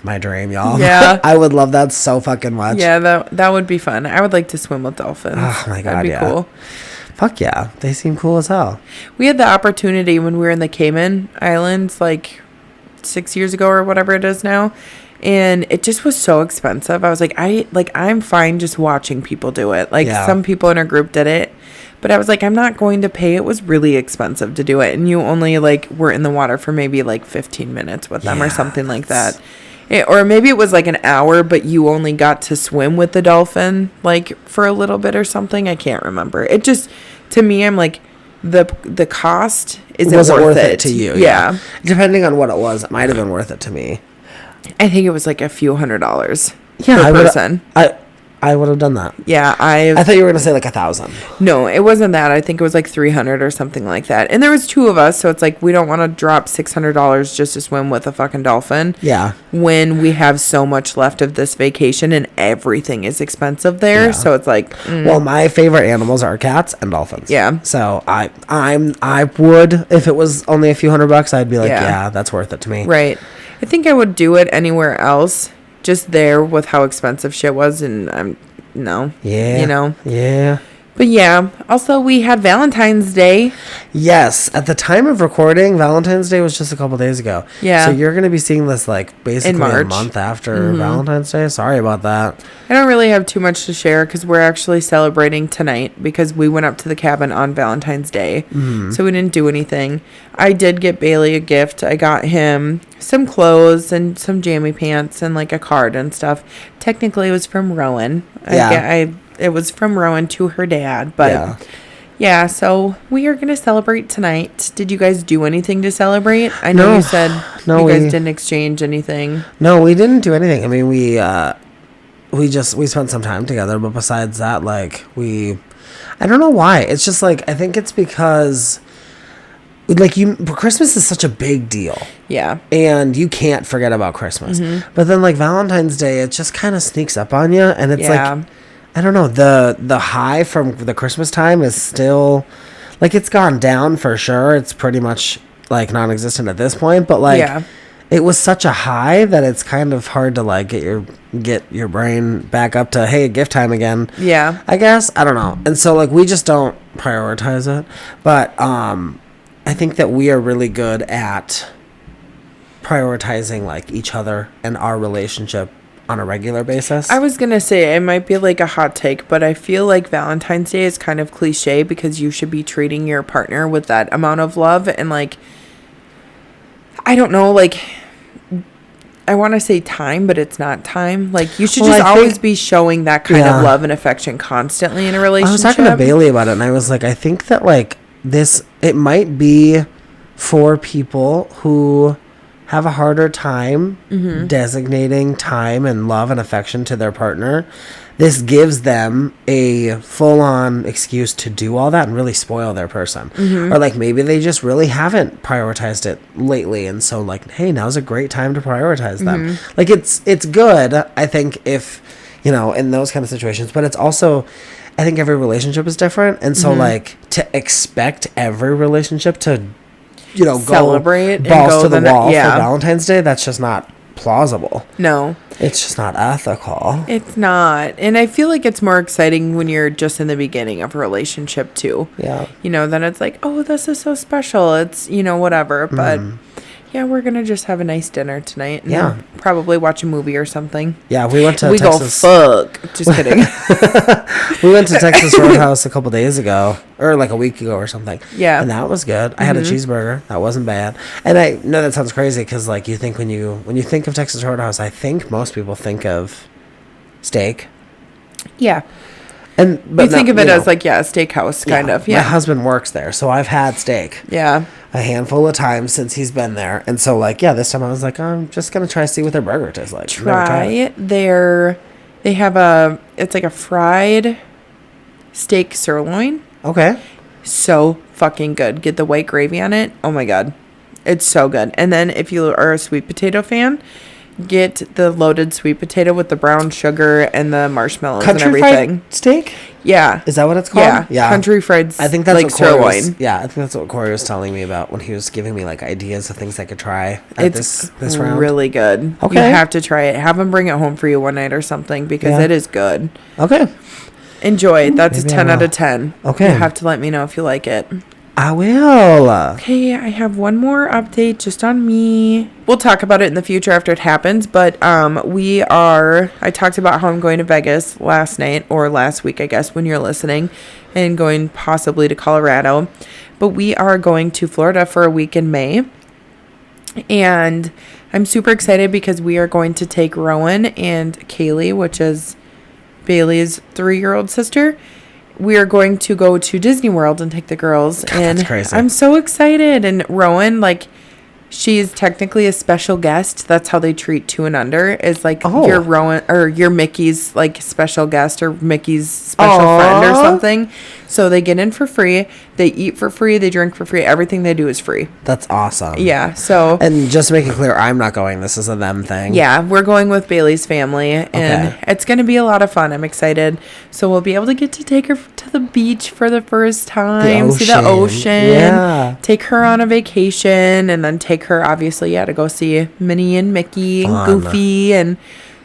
My dream, y'all. Yeah. I would love that so fucking much. Yeah, that would be fun. I would like to swim with dolphins. Oh my God, that'd be cool. Fuck yeah. They seem cool as hell. We had the opportunity when we were in the Cayman Islands like 6 years ago or whatever it is now. And it just was so expensive. I was like, I'm fine just watching people do it. Like some people in our group did it. But I was like, I'm not going to pay. It was really expensive to do it. And you only like were in the water for maybe like 15 minutes with them or something like that. Or maybe it was like an hour, but you only got to swim with the dolphin like for a little bit or something. I can't remember. It just, to me, I'm like, the cost isn't worth it to you. Yeah. Depending on what it was, it might have been worth it to me. I think it was like a few $100 per person. I would have done that. Yeah, I thought you were going to say like 1,000. No, it wasn't that. I think it was like 300 or something like that. And there was 2 of us, so it's like we don't want to drop $600 just to swim with a fucking dolphin. Yeah. When we have so much left of this vacation and everything is expensive there, so it's like. Well, my favorite animals are cats and dolphins. Yeah. So I would, if it was only a few $100, I'd be like, yeah, that's worth it to me. Right. I think I would do it anywhere else. Just there with how expensive shit was, and no. Yeah. You know? Yeah. But yeah, also we had Valentine's Day. Yes, at the time of recording, Valentine's Day was just a couple days ago. Yeah. So you're going to be seeing this like basically In March. a month after Valentine's Day. Sorry about that. I don't really have too much to share because we're actually celebrating tonight because we went up to the cabin on Valentine's Day. So we didn't do anything. I did get Bailey a gift. I got him some clothes and some jammy pants and like a card and stuff. Technically, it was from Rowan. It was from Rowan to her dad, but yeah, so we are going to celebrate tonight. Did you guys do anything to celebrate? I know you said you guys didn't exchange anything. No, we didn't do anything. I mean, we spent some time together, but besides that, like I don't know why. It's just like, I think it's because like Christmas is such a big deal. Yeah. And you can't forget about Christmas. But then like Valentine's Day, it just kind of sneaks up on you, and it's like, I don't know, the high from the Christmas time is still, like, it's gone down for sure. It's pretty much, like, non-existent at this point. But, like, it was such a high that it's kind of hard to, like, get your brain back up to, hey, gift time again. Yeah. I guess. I don't know. And so, like, we just don't prioritize it. But I think that we are really good at prioritizing, like, each other and our relationship on a regular basis. I was gonna say it might be like a hot take, but I feel like Valentine's Day is kind of cliche because you should be treating your partner with that amount of love, and like, I don't know, like, I want to say time, but it's not time. Like, you should just always be showing that kind of love and affection constantly in a relationship. I was talking to Bailey about it, and I was like, I think that like it might be for people who have a harder time designating time and love and affection to their partner. This gives them a full-on excuse to do all that and really spoil their person. Or like maybe they just really haven't prioritized it lately, and so like, hey, now's a great time to prioritize them. Like it's good, I think, if you know, in those kind of situations, but it's also, I think every relationship is different, and so like to expect every relationship to, you know, celebrate go balls to the wall for yeah. Valentine's Day, that's just not plausible. No. It's just not ethical. It's not. And I feel like it's more exciting when you're just in the beginning of a relationship too. Yeah. You know, then it's like, oh, this is so special. It's, you know, whatever. But yeah, we're going to just have a nice dinner tonight. And probably watch a movie or something. Yeah, we went to Texas. Go fuck. Just kidding. We went to Texas Roadhouse a couple days ago, or like a week ago or something. Yeah. And that was good. I had a cheeseburger. That wasn't bad. And I know that sounds crazy because like you think when you think of Texas Roadhouse, I think most people think of steak. Yeah. But you think of it as like, a steakhouse kind of. Yeah. My husband works there, so I've had steak. Yeah. A handful of times since he's been there. And so like, yeah, this time I was like, I'm just going to try to see what their burger tastes like. They have it's like a fried steak sirloin. Okay. So fucking good. Get the white gravy on it. Oh my God. It's so good. And then if you are a sweet potato fan, get the loaded sweet potato with the brown sugar and the marshmallows and everything. Fried steak? Yeah. Is that what it's called? Yeah. Country fried. I think that's like what Corey sirloin. I think that's what Corey was telling me about when he was giving me like ideas of things I could try. It's this round. Really good. Okay. You have to try it. Have them bring it home for you one night or something because it is good. Okay. Enjoy. That's a 10 out of 10. Okay. You have to let me know if you like it. I will. Okay, I have one more update just on me. We'll talk about it in the future after it happens, but I talked about how I'm going to Vegas last night, or last week, I guess, when you're listening, and going possibly to Colorado. But we are going to Florida for a week in May. And I'm super excited because we are going to take Rowan and Kaylee, which is Bailey's 3-year-old sister. We are going to go to Disney World and take the girls. God, and that's crazy. I'm so excited. And Rowan, like, she's technically a special guest. That's how they treat 2 and under. Is like your Rowan or your Mickey's like special guest or Mickey's special friend or something. So they get in for free. They eat for free. They drink for free. Everything they do is free. That's awesome. Yeah. So and just to make it clear, I'm not going. This is a them thing. Yeah, we're going with Bailey's family, and it's going to be a lot of fun. I'm excited. So we'll be able to get to take her to the beach for the first time, see the ocean, take her on a vacation, and then take her, obviously, to go see Minnie and Mickey and Goofy, and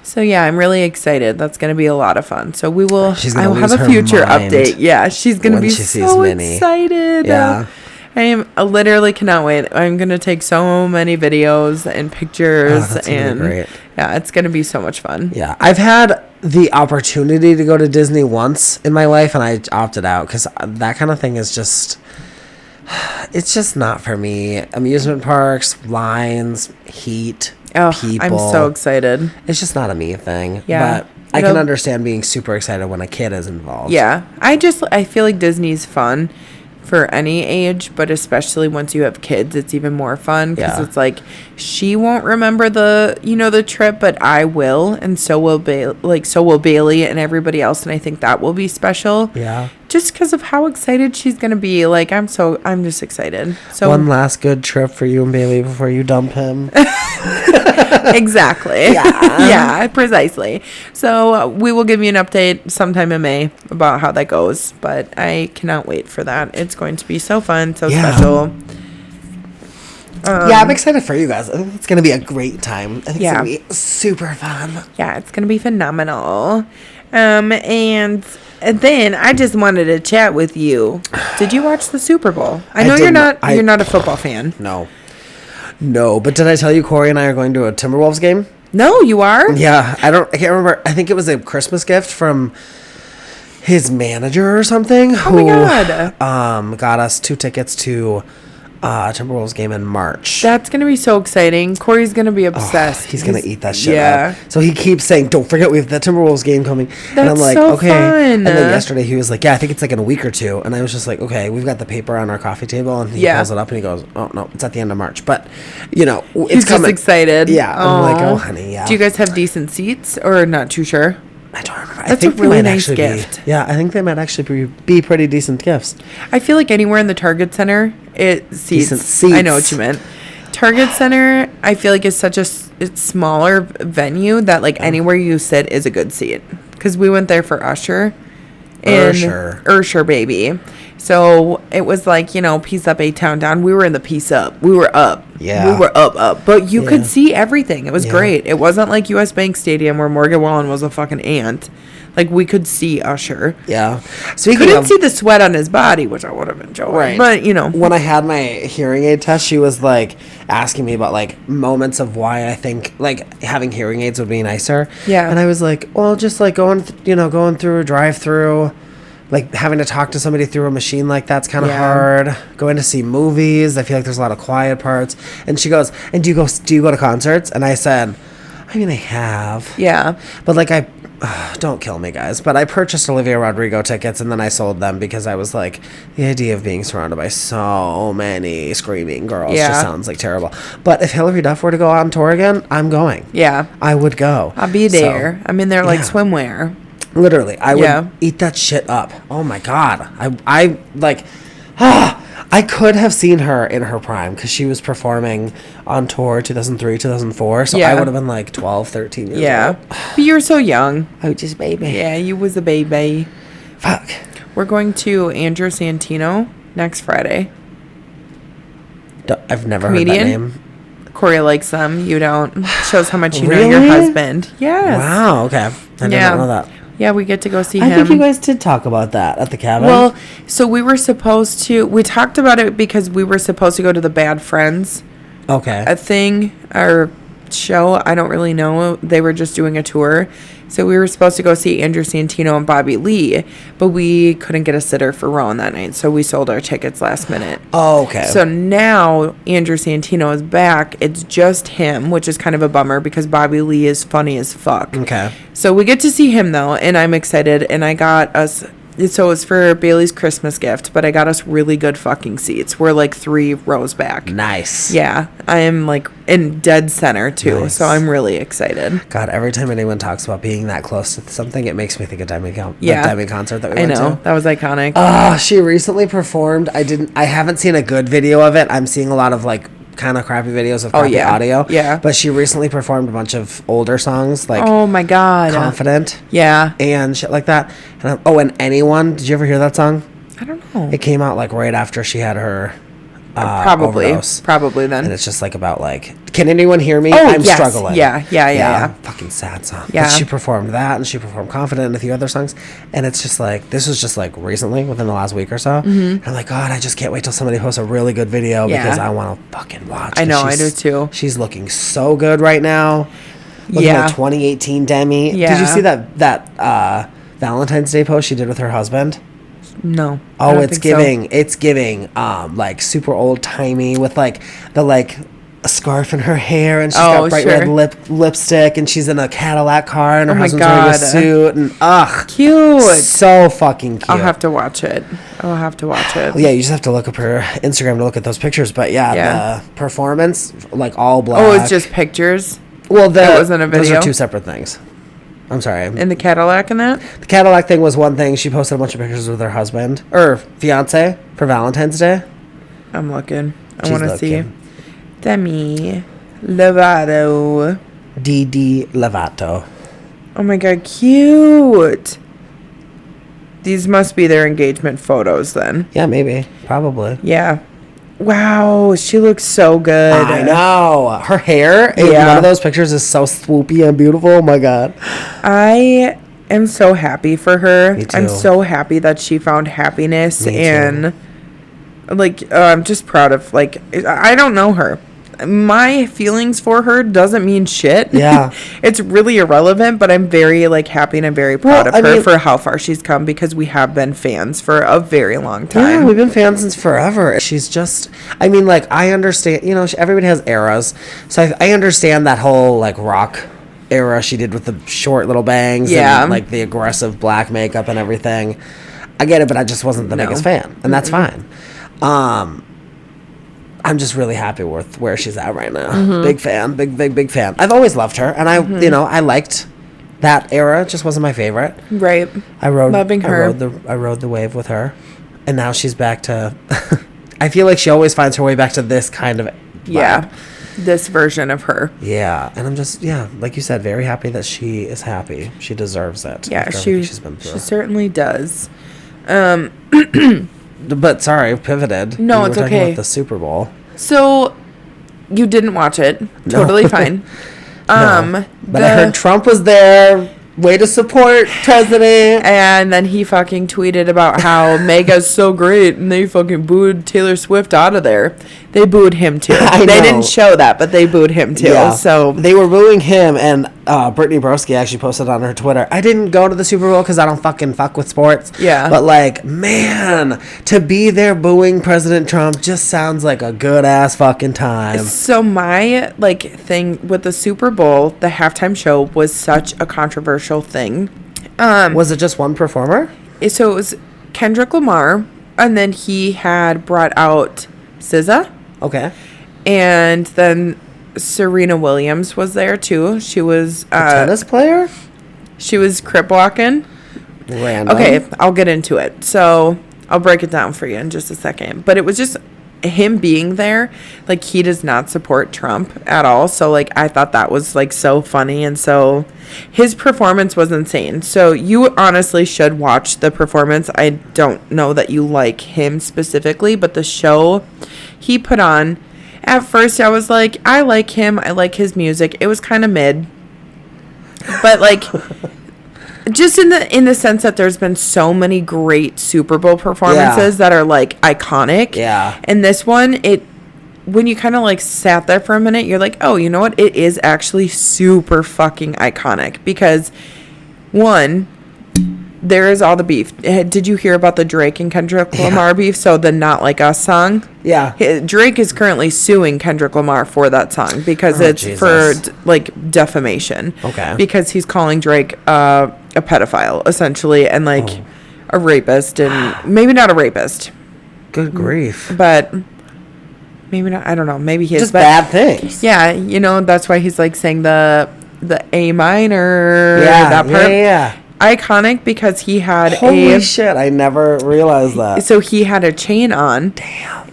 So yeah, I'm really excited. That's going to be a lot of fun. So we will. I will have a her future mind update. Yeah, she's going to be when she sees so Minnie. excited. Yeah. I literally cannot wait. I'm going to take so many videos and pictures. That's gonna be great. Yeah, it's going to be so much fun. Yeah, I've had the opportunity to go to Disney once in my life, and I opted out because that kind of thing is just, it's just not for me. Amusement parks, lines, heat, people. I'm so excited. It's just not a me thing. Yeah. But I can understand being super excited when a kid is involved. Yeah. I feel like Disney's fun for any age, but especially once you have kids, it's even more fun because it's like she won't remember the trip, but I will, and so will Bailey and everybody else, and I think that will be special. Yeah. Just because of how excited she's gonna be. Like I'm just excited. So one last good trip for you and Bailey before you dump him. Exactly. Yeah. Yeah, precisely. So we will give you an update sometime in May about how that goes, but I cannot wait for that. It's going to be so fun, so special. Yeah, I'm excited for you guys. I think it's going to be a great time. I think it's going to be super fun. Yeah, it's going to be phenomenal. And then I just wanted to chat with you. Did you watch the Super Bowl? I know you're not a football fan. No, but did I tell you Corey and I are going to a Timberwolves game? No, you are? Yeah, I can't remember. I think it was a Christmas gift from his manager or something. Oh my God. Got us 2 tickets to Timberwolves game in March. That's going to be so exciting. Corey's going to be obsessed. He's going to eat that shit up. So he keeps saying, don't forget we have the Timberwolves game coming. That's and I'm like, so okay. fun. And then yesterday he was like, yeah, I think it's like in a week or 2. And I was just like, okay, we've got the paper on our coffee table. And he pulls it up and he goes, oh, no, it's at the end of March. But, it's He's coming. just excited. Yeah. I'm like, oh, honey, yeah. Do you guys have decent seats or not too sure? I don't remember. That's a really nice gift. I think they might actually be pretty decent gifts. I feel like anywhere in the Target Center, Decent seats. I know what you meant. Target Center, I feel like it's such it's smaller venue that like anywhere you sit is a good seat. Because we went there for Usher. Usher baby. So it was like, Peace Up, A-Town Down. We were in the Peace Up. We were up. Yeah. We were up. But you could see everything. It was great. It wasn't like US Bank Stadium where Morgan Wallen was a fucking ant. Like, we could see Usher. Yeah. We couldn't see the sweat on his body, which I would have enjoyed. Right. But, When I had my hearing aid test, she was, like, asking me about, like, moments of why I think, like, having hearing aids would be nicer. Yeah. And I was like, well, just, like, going through a drive-through, like, having to talk to somebody through a machine like that's kind of hard. Going to see movies, I feel like there's a lot of quiet parts. And she goes, and do you go to concerts? And I said, I mean, I have. Yeah. But, like, don't kill me, guys. But I purchased Olivia Rodrigo tickets and then I sold them because I was like, the idea of being surrounded by so many screaming girls just sounds like terrible. But if Hillary Duff were to go on tour again, I'm going. Yeah. I would go. I'll be there. I'm in there like swimwear. Literally, I would eat that shit up. Oh my God. I could have seen her in her prime because she was performing on tour 2003, 2004. So I would have been like 12, 13 years old. But you were so young. I was just a baby. Yeah, you was a baby. Fuck. We're going to Andrew Santino next Friday. I've never heard that name. Corey likes them. You don't. Shows how much you know your husband. Yes. Wow, okay. I did not know that. Yeah, we get to go see him. I think you guys did talk about that at the cabin. Well, so we talked about it because we were supposed to go to the Bad Friends. Okay. A thing or show. I don't really know. They were just doing a tour. So we were supposed to go see Andrew Santino and Bobby Lee, but we couldn't get a sitter for Rowan that night, so we sold our tickets last minute. Oh, okay. So now Andrew Santino is back. It's just him, which is kind of a bummer because Bobby Lee is funny as fuck. Okay. So we get to see him, though, and I'm excited, and I got us... So it was for Bailey's Christmas gift, but I got us really good fucking seats. We're like 3 rows back. Nice. Yeah. I am like in dead center too. Nice. So I'm really excited. God, every time anyone talks about being that close to something, it makes me think of Demi concert that we went to. That was iconic. Oh, she recently performed. I haven't seen a good video of it. I'm seeing a lot of like kind of crappy videos of crappy audio. Yeah. But she recently performed a bunch of older songs like oh my God. Confident. Yeah. And shit like that. And and Anyone. Did you ever hear that song? I don't know. It came out like right after she had her overdose. Probably then. And it's just like about like Can anyone hear me? Oh, I'm yes. struggling. Yeah. Fucking sad song. Yeah. But she performed that, and she performed Confident and a few other songs. And it's just like, this was just like recently, within the last week or so. And I'm like, God, I just can't wait till somebody posts a really good video because I want to fucking watch. I know, I do too. She's looking so good right now. Looking like 2018 Demi. Yeah. Did you see that Valentine's Day post she did with her husband? No. Oh, it's giving like super old timey with like the like a scarf in her hair, and she's got bright red lipstick, and she's in a Cadillac car, and her husband's wearing a suit, and cute, so fucking cute. I'll have to watch it. Yeah, you just have to look up her Instagram to look at those pictures. But the performance, like all black. Oh, it's just pictures. Well, that wasn't a video. Those are two separate things. I'm sorry. In the Cadillac and that? The Cadillac thing was one thing. She posted a bunch of pictures with her husband or fiance for Valentine's Day. I'm looking. I want to see. Demi Lovato. DD Lovato. Oh my God, cute. These must be their engagement photos then. Yeah, maybe. Probably. Yeah. Wow, she looks so good. I know. Her hair in one of those pictures is so swoopy and beautiful. Oh my God. I am so happy for her. Me too. I'm so happy that she found happiness. Me and too. like I'm just proud of, like, I don't know her. My feelings for her doesn't mean shit. Yeah. It's really irrelevant, but I'm very, like, happy and I'm very proud of her for how far she's come, because we have been fans for a very long time. Yeah, we've been fans since forever. She's just, I mean, like, I understand, you know, everybody has eras. So I understand that whole, like, rock era she did with the short little bangs and, like, the aggressive black makeup and everything. I get it, but I just wasn't the biggest fan. And that's fine. I'm just really happy with where she's at right now. Big fan, big fan. I've always loved her, and I liked that era. It just wasn't my favorite. Right. I rode the wave with her, and now she's back to. I feel like she always finds her way back to this kind of vibe. This version of her. Yeah, and I'm just like you said, very happy that she is happy. She deserves it. Yeah, she's been through. She certainly does. But sorry, pivoted. No, it's okay. About the Super Bowl. So, you didn't watch it. Totally fine. No, but I heard Trump was there. Way to support president. And then he fucking tweeted about how Mega's so great, and they fucking booed Taylor Swift out of there. They booed him too. They didn't show that, but they booed him too. Yeah. So they were booing him, and Brittany Broski actually posted on her Twitter, I didn't go to the Super Bowl because I don't fucking fuck with sports. Yeah. But like, man, to be there booing President Trump just sounds like a good ass fucking time. So my like thing with the Super Bowl, the halftime show was such a controversial thing. Was it just one performer? So it was Kendrick Lamar, and then he had brought out SZA. Okay. And then Serena Williams was there too. She was a tennis player? She was crip walking. Random. Okay, I'll get into it. So I'll break it down for you in just a second. But it was just him being there. Like, he does not support Trump at all. So like, I thought that was like so funny, and so his performance was insane. So you honestly should watch the performance. I don't know that you like him specifically, but the show he put on, at first I was like, I like him, I like his music. It was kind of mid, but like just in the sense that there's been so many great Super Bowl performances that are like iconic. Yeah. And this one, when you kind of like sat there for a minute, you're like, oh, you know what? It is actually super fucking iconic, because one, there is all the beef. Did you hear about the Drake and Kendrick Lamar beef? So the Not Like Us song? Yeah. Drake is currently suing Kendrick Lamar for that song because for like defamation. Okay. Because he's calling Drake a pedophile essentially, and like a rapist, and maybe not a rapist. Good grief. But maybe not. I don't know. Maybe he is. Just bad things. Yeah, you know, that's why he's like saying the A minor. Yeah, that part. Yeah. Iconic, because he had Holy shit, I never realized that. So he had a chain on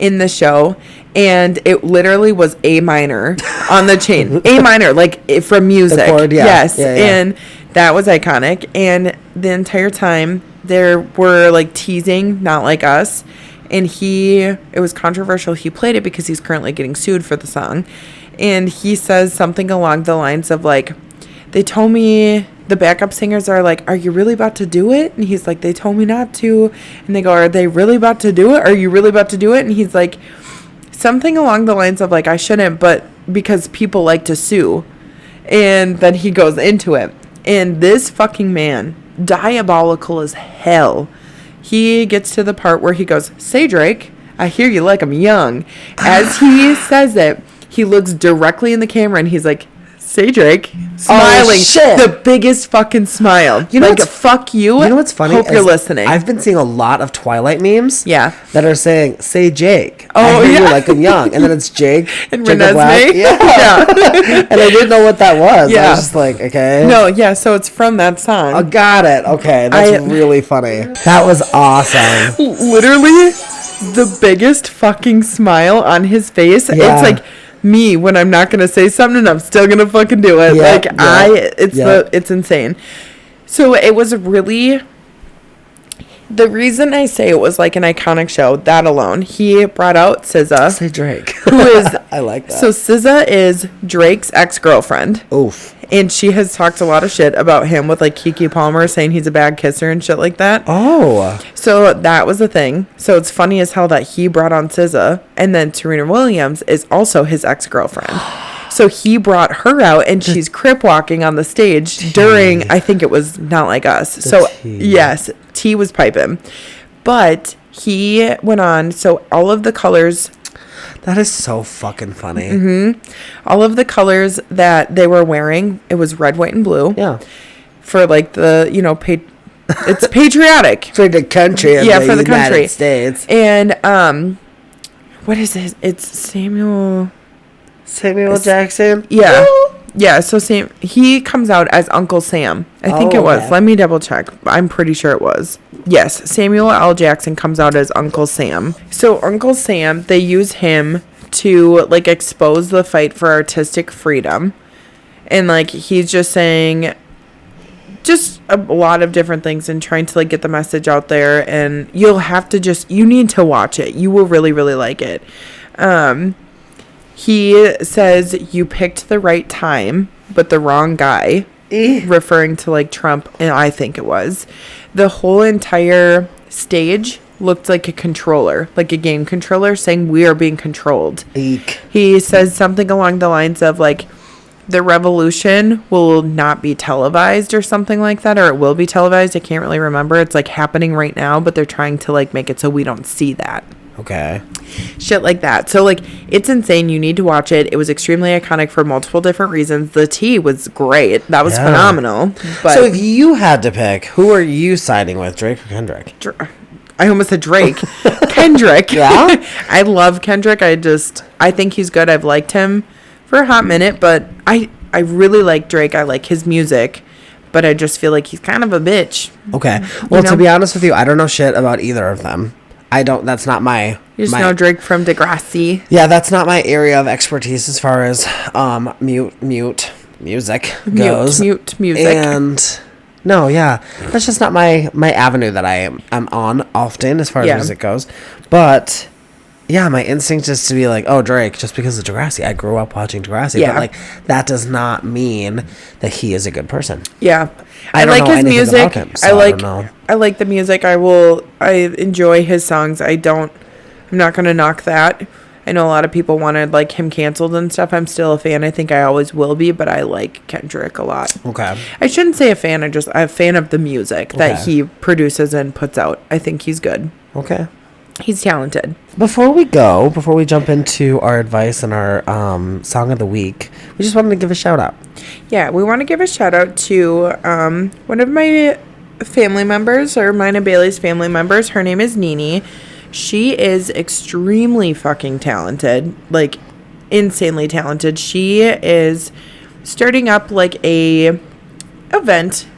in the show, and it literally was A minor on the chain. A minor, like from music. The chord, yeah. Yes. Yeah. And that was iconic. And the entire time there were like teasing Not Like Us, and it was controversial. He played it because he's currently getting sued for the song. And he says something along the lines of like, they told me, the backup singers are like, are you really about to do it? And he's like, they told me not to. And they go, are they really about to do it? Are you really about to do it? And he's like, something along the lines of like, I shouldn't, but because people like to sue. And then he goes into it. And this fucking man, diabolical as hell, he gets to the part where he goes, say, Drake, I hear you like I'm young. As he says it, he looks directly in the camera and he's like, say, Drake, smiling, the biggest fucking smile. You know, like, fuck you. You know what's funny? Hope you're listening. I've been seeing a lot of Twilight memes. Yeah. That are saying, say, Jake. Oh, I hear yeah. you like I'm young. And then it's Jake. And Renesmee. Yeah. And I didn't know what that was. Yeah. I was just like, okay. No, yeah, so it's from that song. Oh, got it. Okay. That's really funny. That was awesome. Literally, the biggest fucking smile on his face. Yeah. It's like me when I'm not gonna say something and I'm still gonna fucking do it. Yep, it's insane. So it was really, the reason I say it was like an iconic show, that alone, he brought out SZA. Say Drake. Who is I like that. So SZA is Drake's ex-girlfriend. Oof. And she has talked a lot of shit about him with like Keke Palmer saying he's a bad kisser and shit like that. Oh. So that was the thing. So it's funny as hell that he brought on SZA, and then Serena Williams is also his ex-girlfriend. So he brought her out, and she's crip walking on the stage during, I think it was Not Like Us. So yes, T was piping. But he went on, so all of the colors. That is so fucking funny. Mm-hmm. All of the colors that they were wearing, it was red, white, and blue. Yeah. For like the, you know, it's patriotic. For the country of for the country. United States. And, what is it? It's Samuel Jackson? Yeah. Yeah, so he comes out as Uncle Sam. I think it was. Okay. Let me double check. I'm pretty sure it was. Yes, Samuel L. Jackson comes out as Uncle Sam. So Uncle Sam, they use him to like expose the fight for artistic freedom. And like he's just saying just a lot of different things and trying to like get the message out there, and you need to watch it. You will really, really like it. He says you picked the right time, but the wrong guy, referring to like Trump, and I think it was. The whole entire stage looked like a controller, like a game controller, saying we are being controlled. Eek. He says something along the lines of like, the revolution will not be televised or something like that, or it will be televised. I can't really remember. It's like happening right now, but they're trying to like make it so we don't see that. Okay. Shit like that. So like it's insane. You need to watch it. It was extremely iconic for multiple different reasons. The tea was great. That was phenomenal. But so if you had to pick, who are you siding with, Drake or Kendrick? I almost said Drake. Kendrick. Yeah. I love Kendrick. I think he's good. I've liked him for a hot minute, but I really like Drake. I like his music, but I just feel like he's kind of a bitch. Okay. Well, to be honest with you, I don't know shit about either of them. That's not my... You just know Drake from Degrassi. Yeah, that's not my area of expertise as far as mute music goes. Mute music. And... No, yeah. That's just not my avenue that I'm on often as far as music goes. But... Yeah, my instinct is to be like, oh, Drake, just because of Degrassi. I grew up watching Degrassi. Yeah. But, like, that does not mean that he is a good person. Yeah. I like his music. Him, so I like the music. I enjoy his songs. I'm not going to knock that. I know a lot of people wanted, like, him canceled and stuff. I'm still a fan. I think I always will be, but I like Kendrick a lot. Okay. I shouldn't say a fan. I'm a fan of the music that he produces and puts out. I think he's good. Okay. He's talented. Before we jump into our advice and our song of the week, we just wanted to give a shout out. Yeah, we want to give a shout out to one of my family members, or mine and Bailey's family members. Her name is Nini. She is extremely fucking talented, like insanely talented. She is starting up like a event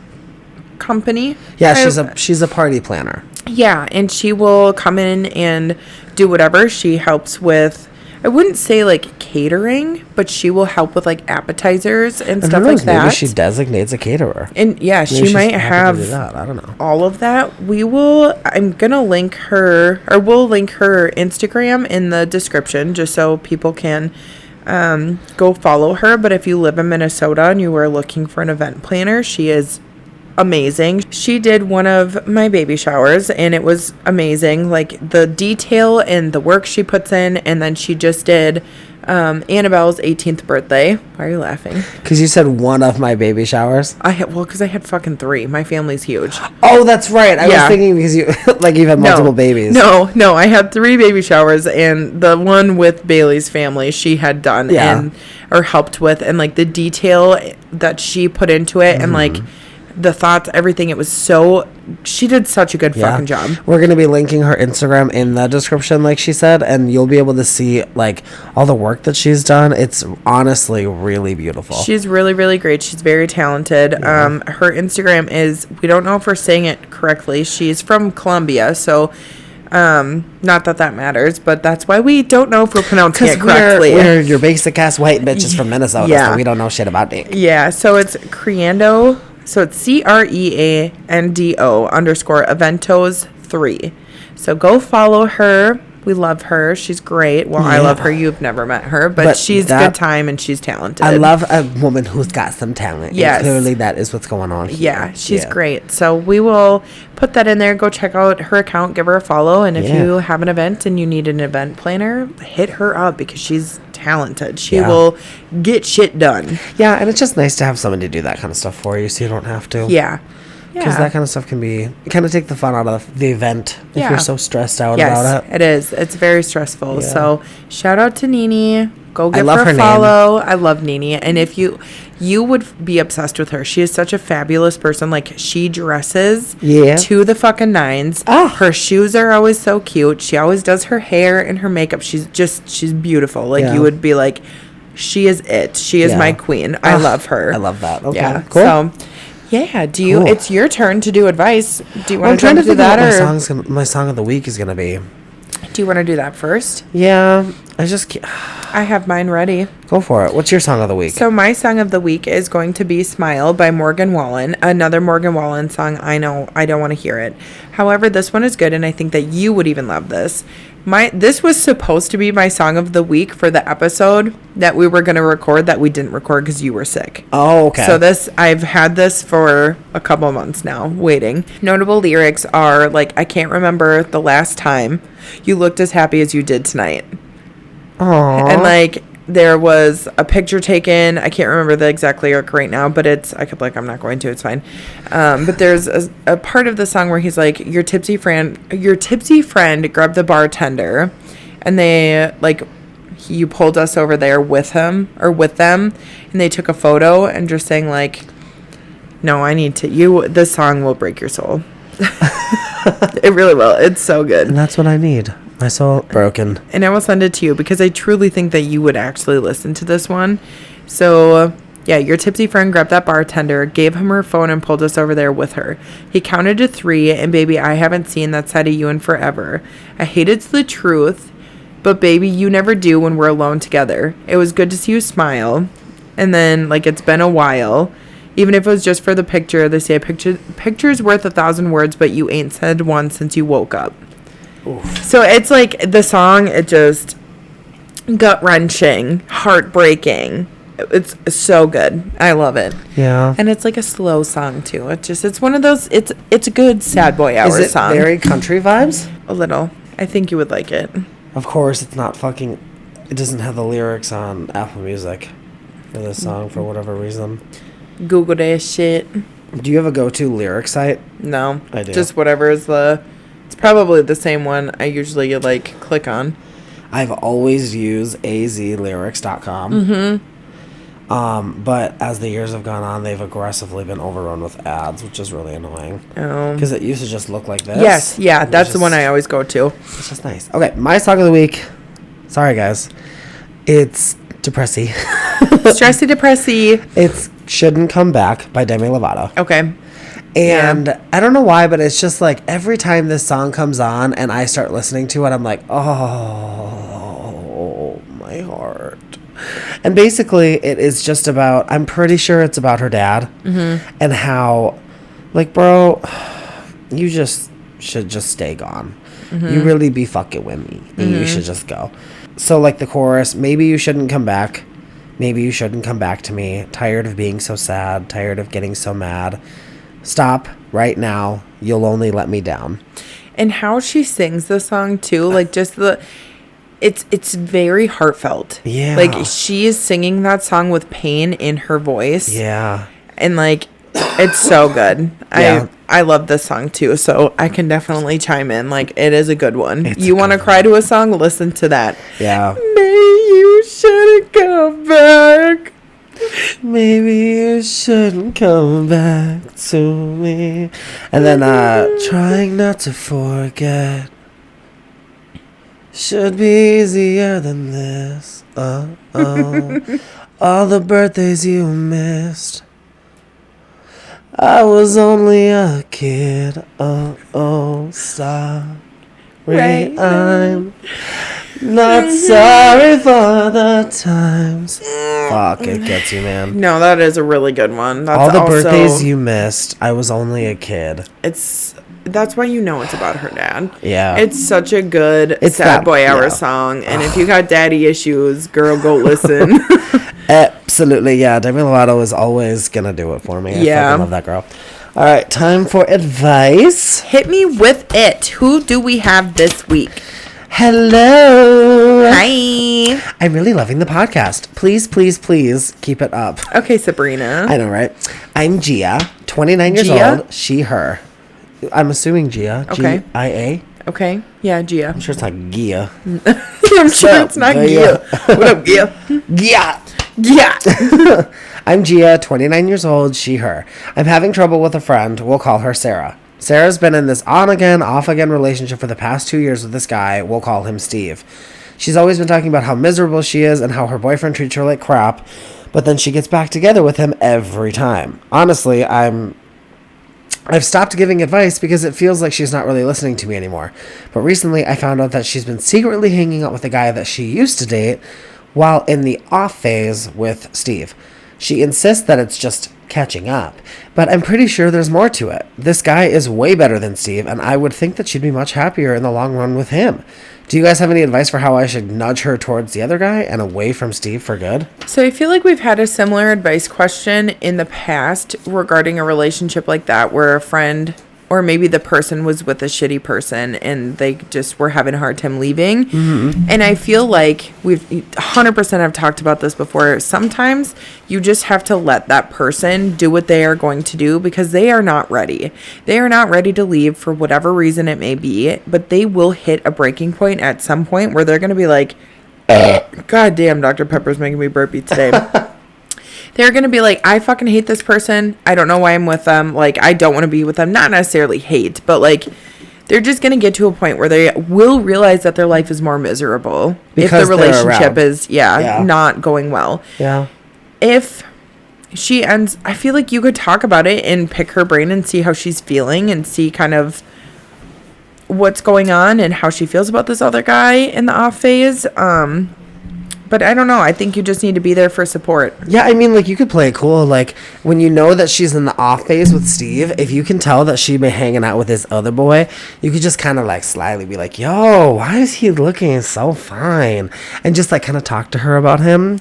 company. Yeah, she's a party planner. Yeah, and she will come in and do whatever. She helps with, I wouldn't say like catering, but she will help with like appetizers and stuff like that. Maybe she designates a caterer. And yeah, she might have I don't know. All of that. I'm going to link her, or we'll link her Instagram in the description just so people can go follow her. But if you live in Minnesota and you are looking for an event planner, she is amazing. She did one of my baby showers and it was amazing, like the detail and the work she puts in. And then she just did Annabelle's 18th birthday. Why are you laughing? Because you said one of my baby showers. Because I had fucking 3. My family's huge. Oh, that's right. I was thinking because you you've had multiple babies. No, I had 3 baby showers, and the one with Bailey's family she had done or helped with, and like the detail that she put into it, and like the thoughts, everything. It was she did such a good fucking job. We're going to be linking her Instagram in the description, like she said, and you'll be able to see like all the work that she's done. It's honestly really beautiful. She's really, really great. She's very talented. Her Instagram is, we don't know if we're saying it correctly. She's from Colombia, so not that matters, but that's why we don't know if we're pronouncing it correctly. We're your basic ass white bitches from Minnesota, so we don't know shit about dick. Yeah, so it's Creando. So it's CREANDO_Eventos3. So go follow her. We love her. She's great. Well, I love her. You've never met her, but she's a good time and she's talented. I love a woman who's got some talent. Yes. And clearly that is what's going on here. Yeah, she's great. So we will put that in there. Go check out her account. Give her a follow. And if you have an event and you need an event planner, hit her up because she's talented. She will get shit done. Yeah, and it's just nice to have someone to do that kind of stuff for you so you don't have to. Yeah. Because that kind of stuff can kind of take the fun out of the event if you're so stressed out about it. It is. It's very stressful. Yeah. So shout out to Nini. Go give her a follow. I love Nini. And if you would be obsessed with her. She is such a fabulous person. Like, she dresses to the fucking nines. Her shoes are always so cute. She always does her hair and her makeup. She's beautiful. Like, you would be like, she is it. She is my queen. I love her. I love that. Okay. Yeah. Cool. So, yeah, it's your turn to do advice. Do you want to do that, or my song of the week is gonna be? Do you want to do that first? Yeah, I have mine ready. Go for it. What's your song of the week? So my song of the week is going to be "Smile" by Morgan Wallen. Another Morgan Wallen song. I know I don't want to hear it. However, this one is good, and I think that you would even love this. This was supposed to be my song of the week for the episode that we were going to record that we didn't record because you were sick. Oh, okay. So I've had this for a couple months now, waiting. Notable lyrics are, like, I can't remember the last time you looked as happy as you did tonight. Aww. And, like, there was a picture taken. I can't remember the exact lyric right now, but I'm not going to. It's fine. But there's a part of the song where he's like, your tipsy friend grabbed the bartender, and you pulled us over there with him or with them, and they took a photo and just saying, like, no, I need to. This song will break your soul. It really will. It's so good. And that's what I need. My soul broken. And I will send it to you because I truly think that you would actually listen to this one. So, yeah, your tipsy friend grabbed that bartender, gave him her phone, and pulled us over there with her. He counted to 3, and baby, I haven't seen that side of you in forever. I hate it's the truth, but baby, you never do when we're alone together. It was good to see you smile. And then, like, it's been a while. Even if it was just for the picture, they say a picture's worth 1,000 words, but you ain't said one since you woke up. Oof. So it's like the song, it just gut-wrenching, heartbreaking. It's so good. I love it. Yeah. And it's like a slow song too. It's one of those, it's a good sad boy hour song. Is it very country vibes? A little. I think you would like it. Of course, it doesn't have the lyrics on Apple Music for this song for whatever reason. Google that shit. Do you have a go-to lyric site? No. I do. Just whatever is it's probably the same one I usually click on. I've always used azlyrics.com. Mm-hmm. But as the years have gone on, they've aggressively been overrun with ads, which is really annoying. Oh. Because it used to just look like this. Yes, yeah, that's the one I always go to. It's just nice. Okay, my song of the week. Sorry, guys. It's Depressy. Stressy Depressy. It's Shouldn't Come Back by Demi Lovato. Okay. And I don't know why, but it's just like every time this song comes on and I start listening to it, I'm like, oh, my heart. And basically, it is just about, I'm pretty sure it's about her dad. Mm-hmm. And how, like, bro, you just should just stay gone. Mm-hmm. You really be fucking with me. And you should just go. So, like, the chorus, maybe you shouldn't come back. Maybe you shouldn't come back to me. Tired of being so sad. Tired of getting so mad. Stop right now. You'll only let me down. And how she sings the song, too. Like, just it's very heartfelt. Yeah. Like, she is singing that song with pain in her voice. Yeah. And, like, it's so good. Yeah. I love this song, too. So I can definitely chime in. Like, it is a good one. It's you want to cry to a song? Listen to that. Yeah. Maybe you shouldn't come back. Maybe you shouldn't come back to me. And then, trying not to forget should be easier than this. All the birthdays you missed. I was only a kid. Sorry. Right. I'm not sorry for the times. Fuck, it gets you, man. No, that is a really good one. That's All the also, birthdays you missed. I was only a kid. That's why you know it's about her dad. Yeah. It's such a good sad boy hour song. And if you got daddy issues, girl, go listen. Absolutely, yeah. Demi Lovato is always gonna do it for me. I fucking love that girl. All right, time for advice. Hit me with it. Who do we have this week? Hello. Hi. I'm really loving the podcast. Please, please, please keep it up. Okay, Sabrina. I know, right? I'm Gia, 29 years old. She, her. I'm assuming Gia. Okay. Gia. Okay. Yeah, Gia. I'm sure it's not Gia. I'm sure it's not Gia. What up, Gia? Gia. Yeah. I'm Gia, 29 years old, she, her. I'm having trouble with a friend. We'll call her Sarah. Sarah's been in this on-again, off-again relationship for the past 2 years with this guy. We'll call him Steve. She's always been talking about how miserable she is and how her boyfriend treats her like crap, but then she gets back together with him every time. Honestly, I've stopped giving advice because it feels like she's not really listening to me anymore. But recently, I found out that she's been secretly hanging out with a guy that she used to date while in the off phase with Steve. She insists that it's just catching up, but I'm pretty sure there's more to it. This guy is way better than Steve, and I would think that she'd be much happier in the long run with him. Do you guys have any advice for how I should nudge her towards the other guy and away from Steve for good? So I feel like we've had a similar advice question in the past regarding a relationship like that, where a friend or maybe the person was with a shitty person and they just were having a hard time leaving. Mm-hmm. And I feel like we've 100% have talked about this before. Sometimes you just have to let that person do what they are going to do because they are not ready. They are not ready to leave for whatever reason it may be, but they will hit a breaking point at some point where they're going to be like, God damn, Dr. Pepper's making me burpy today. They're going to be like, I fucking hate this person. I don't know why I'm with them. Like, I don't want to be with them. Not necessarily hate, but like, they're just going to get to a point where they will realize that their life is more miserable because if the relationship is, not going well. Yeah. If she ends, I feel like you could talk about it and pick her brain and see how she's feeling and see kind of what's going on and how she feels about this other guy in the off phase. But I don't know. I think you just need to be there for support. Yeah, I mean, like, you could play it cool. Like, when you know that she's in the off phase with Steve, if you can tell that she's been hanging out with this other boy, you could just kind of, like, slyly be like, yo, why is he looking so fine? And just, like, kind of talk to her about him.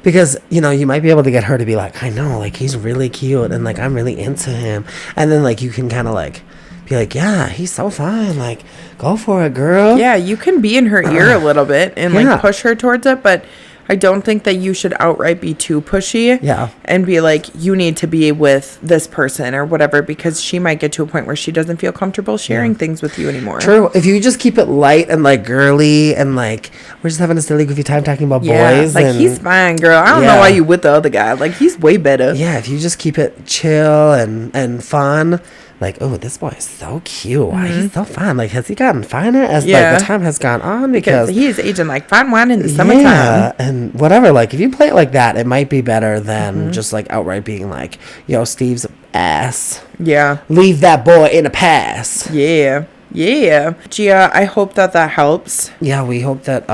Because, you know, you might be able to get her to be like, I know, like, he's really cute. And, like, I'm really into him. And then, like, you can kind of, like, be like, yeah, he's so fine. Like, go for it, girl. Yeah, you can be in her ear a little bit and like push her towards it, but I don't think that you should outright be too pushy. Yeah. And be like, you need to be with this person or whatever, because she might get to a point where she doesn't feel comfortable sharing things with you anymore. True. If you just keep it light and like girly and like we're just having a silly goofy time talking about boys. Like, and he's fine, girl. I don't know why you with the other guy. Like, he's way better. Yeah, if you just keep it chill and fun. Like, oh, this boy is so cute. Why he's so fine. Like, has he gotten finer as like the time has gone on? Because he is aging like fine wine in the summertime. Yeah, and whatever. Like, if you play it like that, it might be better than just like outright being like, yo, Steve's ass. Yeah. Leave that boy in a pass. Yeah. Yeah. Gia, I hope that helps. Yeah, we hope that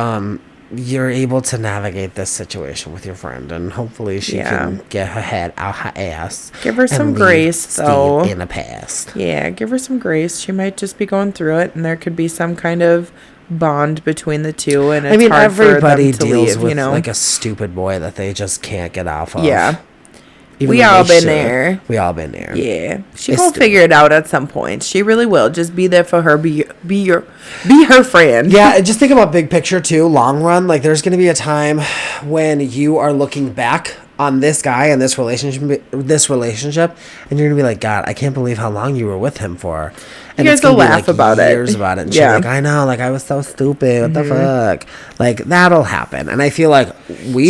you're able to navigate this situation with your friend, and hopefully she can get her head out her ass. Give her some grace, though. In the past. Yeah, give her some grace. She might just be going through it, and there could be some kind of bond between the two, and it's I mean, hard everybody for them to deals leave, with you know? like a stupid boy that they just can't get off of. Yeah. Even We though all they been should. there. We all been there. Yeah. She It's will figure it out at some point. She really will. Just be there for her. Be her friend. Yeah, and just think about big picture too, long run. Like, there's going to be a time when you are looking back on this guy and this relationship, and you're gonna be like, God, I can't believe how long you were with him for. And You it's guys will gonna be laugh like about it. years about it. And Yeah. she's like, I know, like I was so stupid. What the fuck? Like, that'll happen. And I feel like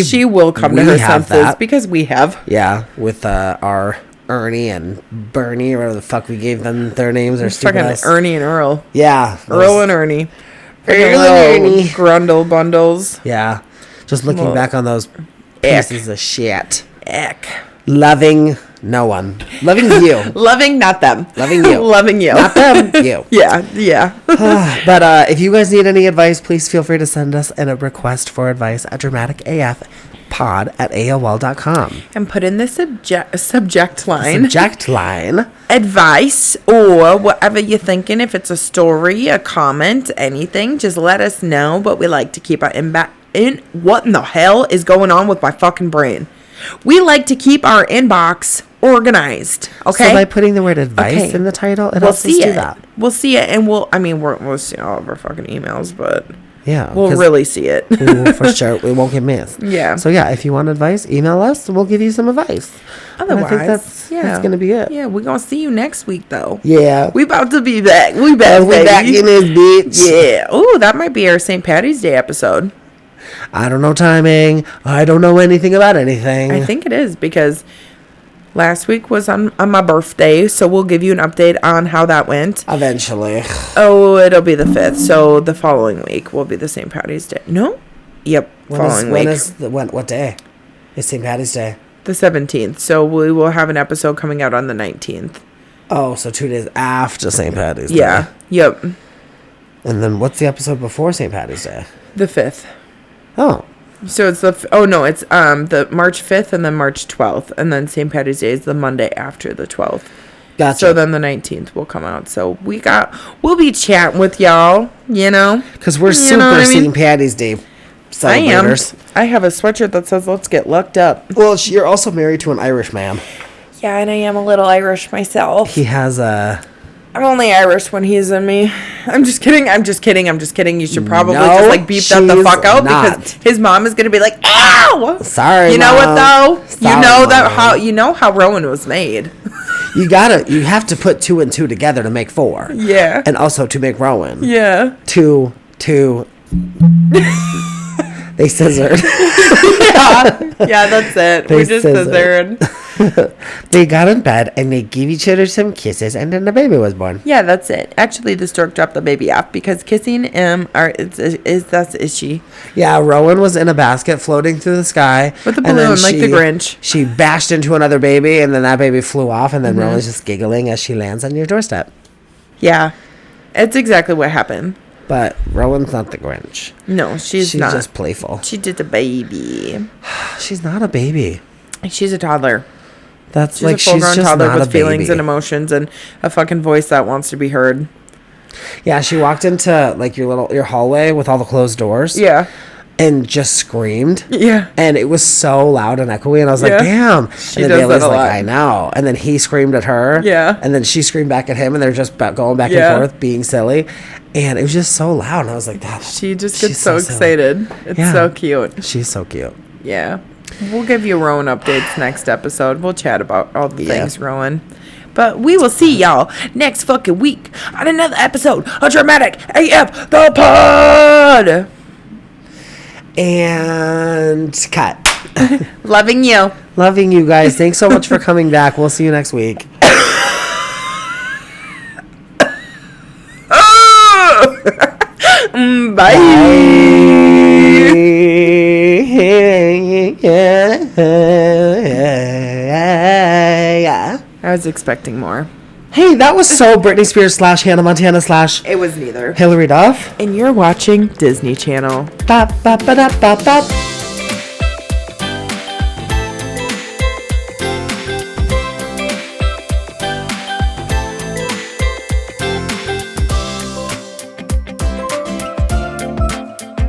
She will come to her have senses because we have. Yeah, with our Ernie and Bernie, or whatever the fuck we gave them their names, or stupid Fucking ass. Ernie and Earl. Yeah, Earl and Ernie. Earl and Ernie. Grundle bundles. Yeah, just looking Well, back on those pieces of shit. Eck. Loving no one. Loving you. Loving, not them. Loving you. Loving you. Not them, you. Yeah. But if you guys need any advice, please feel free to send us a request for advice at dramaticafpod@aol.com. And put in the subject line. Subject line. Advice or whatever you're thinking. If it's a story, a comment, anything, just let us know. But we like to keep our what in the hell is going on with my fucking brain? We like to keep our inbox organized. Okay. So by putting the word advice in the title, it helps us do that. We'll see it, and we'll see all of our fucking emails, but Yeah. we'll really see it. we will, for sure. We won't get missed. Yeah. So yeah, if you want advice, email us and we'll give you some advice. Otherwise, I think that's gonna be it. Yeah, we're gonna see you next week though. Yeah. We about to be back. We back, baby. back in this bitch. Yeah. Oh, that might be our St. Patty's Day episode. I don't know timing. I don't know anything about anything. I think it is because last week was on my birthday, so we'll give you an update on how that went. Eventually. Oh, it'll be the 5th, so the following week will be the St. Patty's Day. No? Yep, following week. What day? It's St. Patty's Day. The 17th, so we will have an episode coming out on the 19th. Oh, so 2 days after St. Patty's Day. Yeah, yep. And then what's the episode before St. Patty's Day? The 5th. Oh. So it's the March 5th and then March 12th, and then St. Patty's Day is the Monday after the 12th. Gotcha. So then the 19th will come out. So we'll be chatting with y'all, you know. Because we're St. Patty's Day celebrators. I have a sweatshirt that says "Let's get lucked up." Well, you're also married to an Irish man. Yeah, and I am a little Irish myself. He has a... I'm only Irish when he's in me. I'm just kidding. You should probably No, just like beep that the fuck out not. because his mom is gonna be like, "Ow!" Sorry, You know Mom. what though? Sorry, You know how Rowan was made. You have to put 2 and 2 together to make 4. Yeah. And also to make Rowan. Yeah. 2. They scissored. Yeah, that's it. They We just scissored. scissored. They got in bed and they gave each other some kisses, and then the baby was born. Yeah, that's it. Actually, the stork dropped the baby off because kissing that's itchy. Yeah, Rowan was in a basket floating through the sky With a and then balloon, like the Grinch. She bashed into another baby, and then that baby flew off, and then Rowan's just giggling as she lands on your doorstep. Yeah, it's exactly what happened. But Rowan's not the Grinch. No, she's not. She's just playful. She did the baby. She's not a baby. She's a toddler. That's She's like a full-grown she's just toddler not with a feelings baby. and emotions and a fucking voice that wants to be heard. Yeah, she walked into like your hallway with all the closed doors. Yeah. And just screamed. Yeah. And it was so loud and echoey, and I was like, damn. She and then does Bailey's that a like, lot. I know. And then he screamed at her. Yeah. And then she screamed back at him, and they're just going back Yeah. and forth, being silly. And it was just so loud, and I was like, She just she's gets so silly. excited. It's Yeah. so cute. She's so cute. Yeah. We'll give you Rowan updates next episode. We'll chat about all the things, Rowan. But we will see y'all next fucking week on another episode of Dramatic AF the Pod. And cut. Loving you. Loving you guys. Thanks so much for coming back. We'll see you next week. Bye. I was expecting more. Hey, that was so Britney Spears / Hannah Montana / It was neither. Hillary Duff. And you're watching Disney Channel. Bop, bop, ba, da, bop, bop.